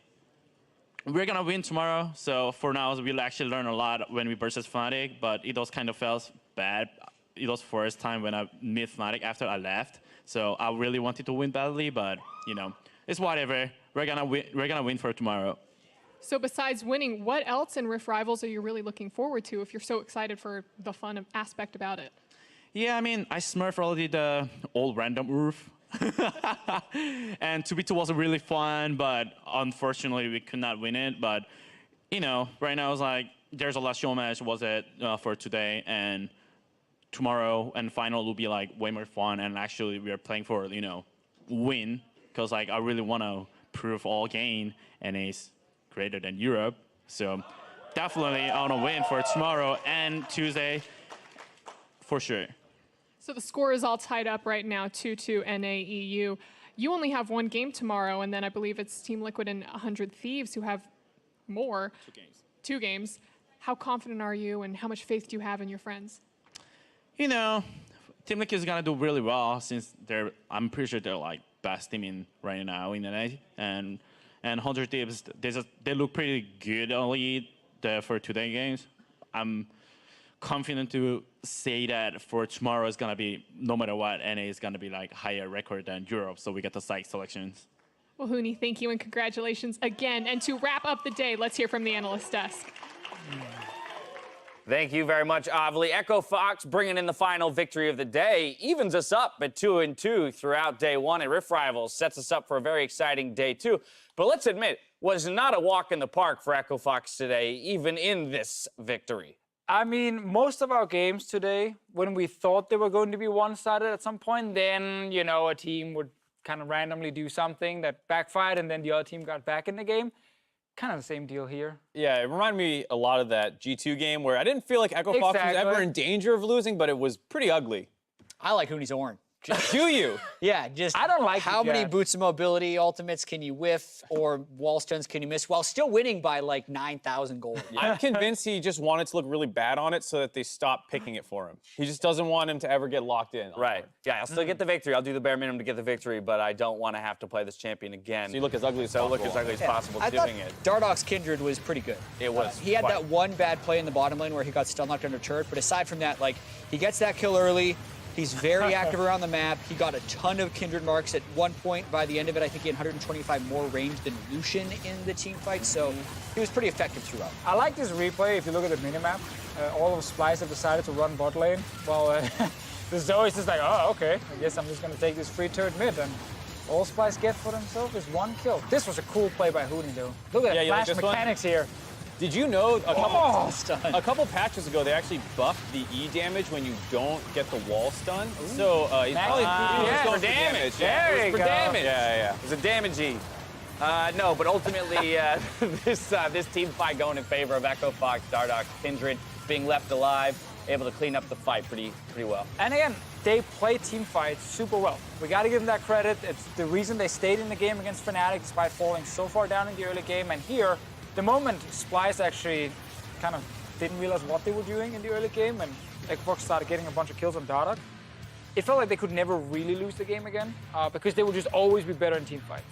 we're gonna win tomorrow. So for now, we'll actually learn a lot when we versus Fnatic, but it was kind of felt bad. It was first time when I met Fnatic after I left. So I really wanted to win badly, but you know, it's whatever. We're gonna win for tomorrow. So besides winning, what else in Rift Rivals are you really looking forward to if you're so excited for the fun aspect about it? Yeah, I mean, I smurfed already the old random roof. And 2v2 was really fun, but unfortunately we could not win it. But you know, right now it's like there's a last show match was it for today, and tomorrow and final will be like way more fun, and actually we are playing for, you know, win, because like I really want to prove all gain and it's greater than Europe. So definitely I want to win for tomorrow and Tuesday for sure. So the score is all tied up right now, 2-2 NA-EU. You only have 1 game tomorrow, and then I believe it's Team Liquid and 100 Thieves who have more. 2 games. 2 games. How confident are you, and how much faith do you have in your friends? You know, Team Liquid is gonna do really well, since I'm pretty sure they're like best team in right now in the NA, and 100 Thieves, they look pretty good only for today games. I'm confident to say that for tomorrow is gonna be, no matter what, NA is gonna be like higher record than Europe, so we get the site selections. Well, Huni, thank you and congratulations again. And to wrap up the day, let's hear from the analyst desk. Thank you very much, Odoamne. Echo Fox bringing in the final victory of the day, evens us up at 2-2 throughout day 1 at Rift Rivals, sets us up for a very exciting day 2. But let's admit, was not a walk in the park for Echo Fox today, even in this victory. I mean, most of our games today, when we thought they were going to be one-sided at some point, then, you know, a team would kind of randomly do something that backfired, and then the other team got back in the game. Kind of the same deal here. Yeah, it reminded me a lot of that G2 game where I didn't feel like Echo Fox was ever in danger of losing, but it was pretty ugly. I like Huni's Ornn. Do you? Yeah, just I don't like how it, many Jack. boots of mobility ultimates can you whiff or wall stuns can you miss while still winning by like 9,000 gold? I'm convinced he just wanted to look really bad on it so that they stop picking it for him. He just doesn't want him to ever get locked in. Right. Yeah, I'll still get the victory. I'll do the bare minimum to get the victory, but I don't want to have to play this champion again. So you look as ugly as possible. look as ugly as possible I thought doing it. Dardoch's Kindred was pretty good. It was. He had that one bad play in the bottom lane where he got stun locked under turret, but aside from that, like, he gets that kill early. He's very active around the map. He got a ton of Kindred marks at one point. By the end of it, I think he had 125 more range than Lucian in the team fight, so he was pretty effective throughout. I like this replay. If you look at the minimap, all of Splyce have decided to run bot lane. Well, the Zoe's just like, oh, okay, I guess I'm just going to take this free turret mid. And all Splyce get for themselves is 1 kill. This was a cool play by Huni, though. Look at the you like flash this one? mechanics here. Did you know a couple patches ago they actually buffed the E damage when you don't get the wall stun? Ooh. So he's probably for going damage. Yeah, There you for go. damage. Yeah. It was a damage E. No, but ultimately, this team fight going in favor of Echo Fox, Dardoch, Kindred being left alive, able to clean up the fight pretty well. And again, they play team fights super well. We got to give them that credit. It's the reason they stayed in the game against Fnatic despite falling so far down in the early game. And here, the moment Splyce actually kind of didn't realize what they were doing in the early game and Echo Fox started getting a bunch of kills on Dardoch, it felt like they could never really lose the game again because they would just always be better in team fights.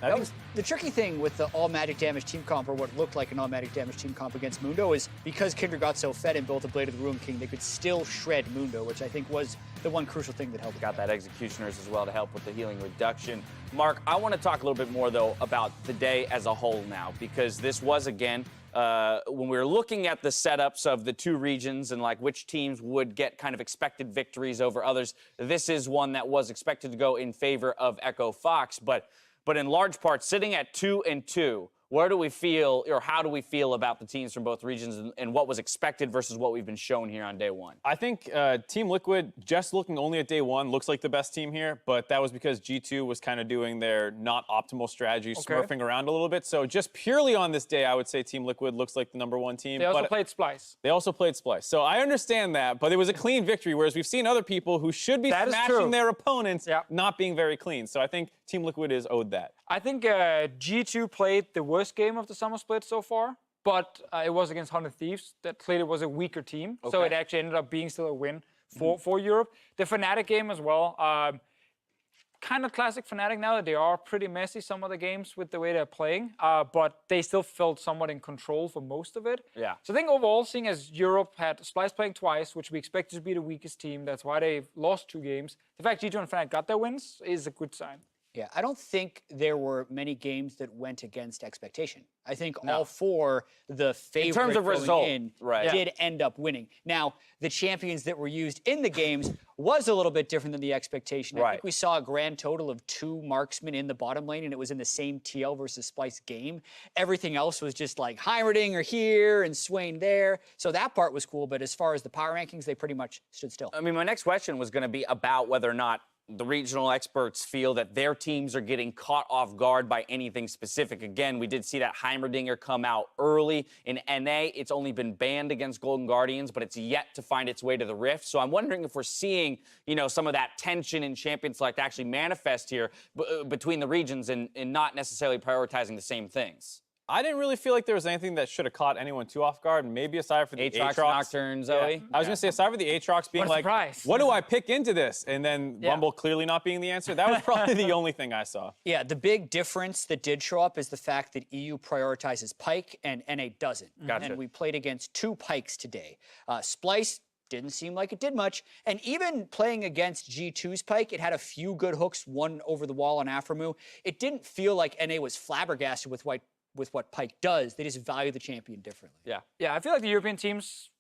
That was the tricky thing with the all-magic damage team comp, or what looked like an all-magic damage team comp against Mundo, is because Kindred got so fed and built a Blade of the Ruin King, they could still shred Mundo, which I think was the one crucial thing that helped. Got that Executioners as well to help with the healing reduction. Mark, I want to talk a little bit more, though, about the day as a whole now, because this was, again, when we were looking at the setups of the two regions and like which teams would get kind of expected victories over others, this is one that was expected to go in favor of Echo Fox, but in large part, sitting at 2-2, where do we feel, or how do we feel about the teams from both regions and what was expected versus what we've been shown here on day one? I think Team Liquid, just looking only at day one, looks like the best team here, but that was because G2 was kind of doing their not optimal strategy, smurfing around a little bit. So just purely on this day, I would say Team Liquid looks like the #1 team. They also played Splyce. They also played Splyce. So I understand that, but it was a clean victory, whereas we've seen other people who should be smashing their opponents not being very clean. So I think Team Liquid is owed that. I think G2 played the worst game of the summer split so far, but it was against 100 Thieves. That clearly was a weaker team, so it actually ended up being still a win for Europe. The Fnatic game as well, kind of classic Fnatic now that they are pretty messy, some of the games with the way they're playing, but they still felt somewhat in control for most of it. Yeah. So I think overall, seeing as Europe had Splyce playing twice, which we expected to be the weakest team, that's why they lost 2 games, the fact G2 and Fnatic got their wins is a good sign. Yeah, I don't think there were many games that went against expectation. I think all 4, the favorite in terms of result, did end up winning. Now, the champions that were used in the games was a little bit different than the expectation. I think we saw a grand total of 2 marksmen in the bottom lane, and it was in the same TL versus Splyce game. Everything else was just like Heimerdinger here and Swain there. So that part was cool, but as far as the power rankings, they pretty much stood still. I mean, my next question was going to be about whether or not the regional experts feel that their teams are getting caught off guard by anything specific. Again, we did see that Heimerdinger come out early. In NA, it's only been banned against Golden Guardians, but it's yet to find its way to the Rift. So I'm wondering if we're seeing, you know, some of that tension in Champion Select actually manifest here between the regions and not necessarily prioritizing the same things. I didn't really feel like there was anything that should have caught anyone too off guard, maybe aside for the Aatrox. Nocturne, Zoe. I was going to say, aside for the Aatrox being like, what do I pick into this? And then Rumble clearly not being the answer. That was probably the only thing I saw. Yeah, the big difference that did show up is the fact that EU prioritizes Pyke and NA doesn't. Gotcha. And we played against 2 Pykes today. Splyce didn't seem like it did much. And even playing against G2's Pyke, it had a few good hooks, one over the wall on Aframu. It didn't feel like NA was flabbergasted with what Pyke does. They just value the champion differently. Yeah, I feel like the European teams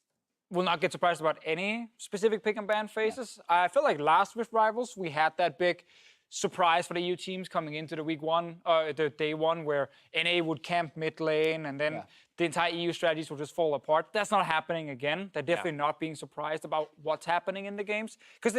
will not get surprised about any specific pick and ban phases. I feel like last Rift Rivals, we had that big surprise for the EU teams coming into the the day one, where NA would camp mid lane and then the entire EU strategies will just fall apart. That's not happening again. They're definitely not being surprised about what's happening in the games, because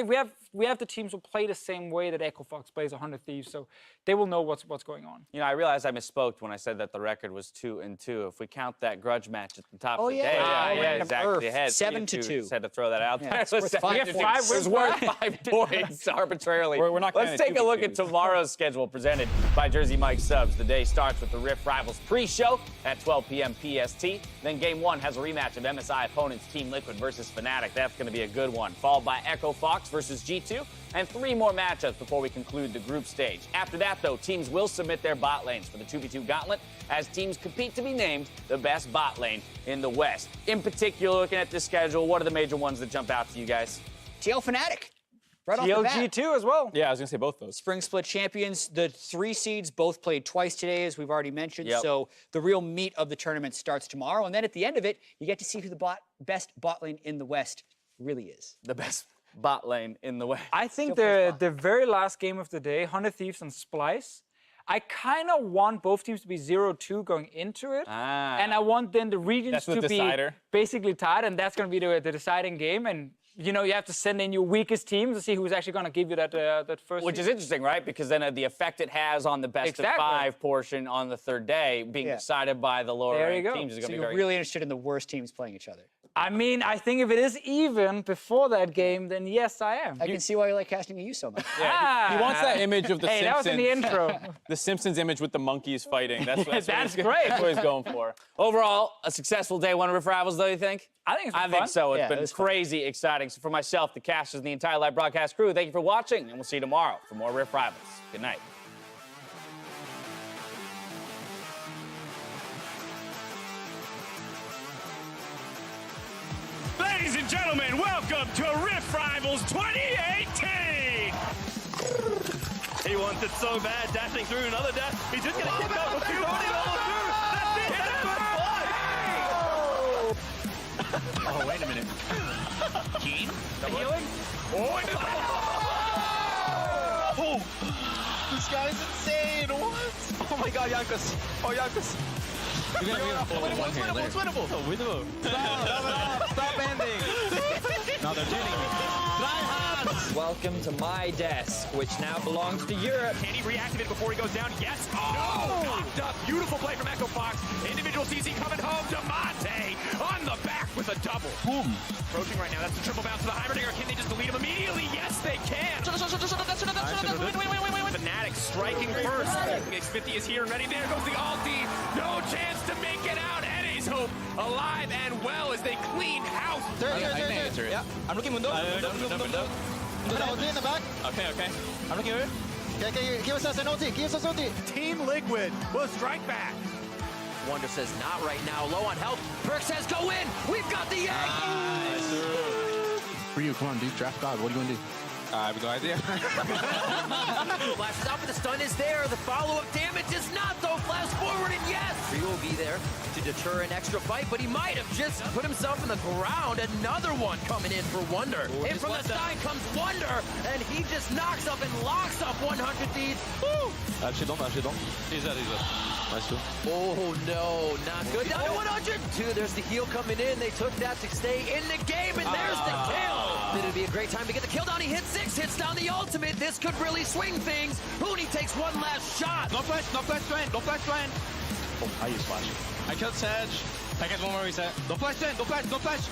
we have the teams who play the same way that Echo Fox plays 100 Thieves, so they will know what's going on. You know, I realized I misspoke when I said that the record was 2-2. If we count that grudge match at the top of the day, exactly ahead. 7-2. Just had to throw that out there. It's worth 5 points. It was worth 5 points arbitrarily. We're not. Let's take a look at tomorrow's schedule presented by Jersey Mike Subs. The day starts with the Rift Rivals pre-show at 12 p.m. PST. Then Game 1 has a rematch of MSI opponents Team Liquid versus Fnatic. That's going to be a good one. Followed by Echo Fox versus G2. And 3 more matchups before we conclude the group stage. After that, though, teams will submit their bot lanes for the 2v2 gauntlet as teams compete to be named the best bot lane in the West. In particular, looking at this schedule, what are the major ones that jump out to you guys? TL Fnatic. Right off the bat. TLG2 as well. Yeah, I was going to say both those. Spring Split champions. The 3 seeds both played twice today, as we've already mentioned. So the real meat of the tournament starts tomorrow. And then at the end of it, you get to see who the best bot lane in the West really is. The best bot lane in the West. I think the very last game of the day, 100 Thieves and Splyce, I kind of want both teams to be 0-2 going into it. And I want then the regions to be basically tied, and that's going to be the deciding game. And you know, you have to send in your weakest team to see who's actually going to give you that first. Which is interesting, right? Because then the effect it has on the best of 5 portion on the 3rd day being decided by the lower ranked teams is going to be very. So you're really interested in the worst teams playing each other. I mean, I think if it is even before that game, then yes, I am. I can see why you like casting you so much. He wants that image of the Hey, that was Simpsons. in the intro. The Simpsons image with the monkeys fighting. That's That's what great. That's what he's going for. Overall, a successful day one of Rift Rivals, though, you think? I think it's been I think fun. so. It's Yeah, it been was fun. crazy exciting. So for myself, the casters, and the entire live broadcast crew, thank you for watching, and we'll see you tomorrow for more Rift Rivals. Good night. Ladies and gentlemen, welcome to Rift Rivals 2018! He wants it so bad, dashing through another dash. He's just gonna kick out with two bodies almost through. That's it, that's good fly! Oh, wait a minute. Keen? Healing? Oh! This guy's insane! What? Oh my god, Yankus! Oh, Yankus! It's winnable! Oh, winnable! Stop ending! Now they're turning me. Welcome to my desk, which now belongs to Europe. Can he reactivate before he goes down? Yes! Oh! Knocked up! Beautiful play from Echo Fox. Individual CC coming home. Damonte on the back with a double. Boom! Approaching right now. That's the triple bounce to the Hybridinger. Can they just delete him immediately? Yes, they can! Fnatic striking first. X50 is here and ready. There goes the ulti. No chance to make it out. Eddie's hope alive and well as they clean house. Yeah. I'm looking Mundo. Mundo. In the back. Okay. I'm looking here. Okay, give us an ulti. Give us an ulti. Team Liquid will strike back. Wonder says not right now, low on health. Perk says go in. We've got the egg. For you, come on, dude. Draft God. What are you gonna do? I have no idea. Flashes out, but the stun is there. The follow-up damage is not, though. Flash forward, and yes! Ryu will be there to deter an extra fight, but he might have just put himself in the ground. Another one coming in for Wonder. And from the side comes Wonder, and he just knocks up and locks up 100 Thieves. Woo! Actually don't. He's dead. Nice too. Oh, no, not good. Down to 100. Two, there's the heal coming in. They took that to stay in the game, and there's the kill. It'll be a great time to get the kill down. He hits 6, hits down the ultimate. This could really swing things. Huni takes one last shot. No flash, Swain. Oh, I use flash. I killed Sej. I get one more reset. No flash.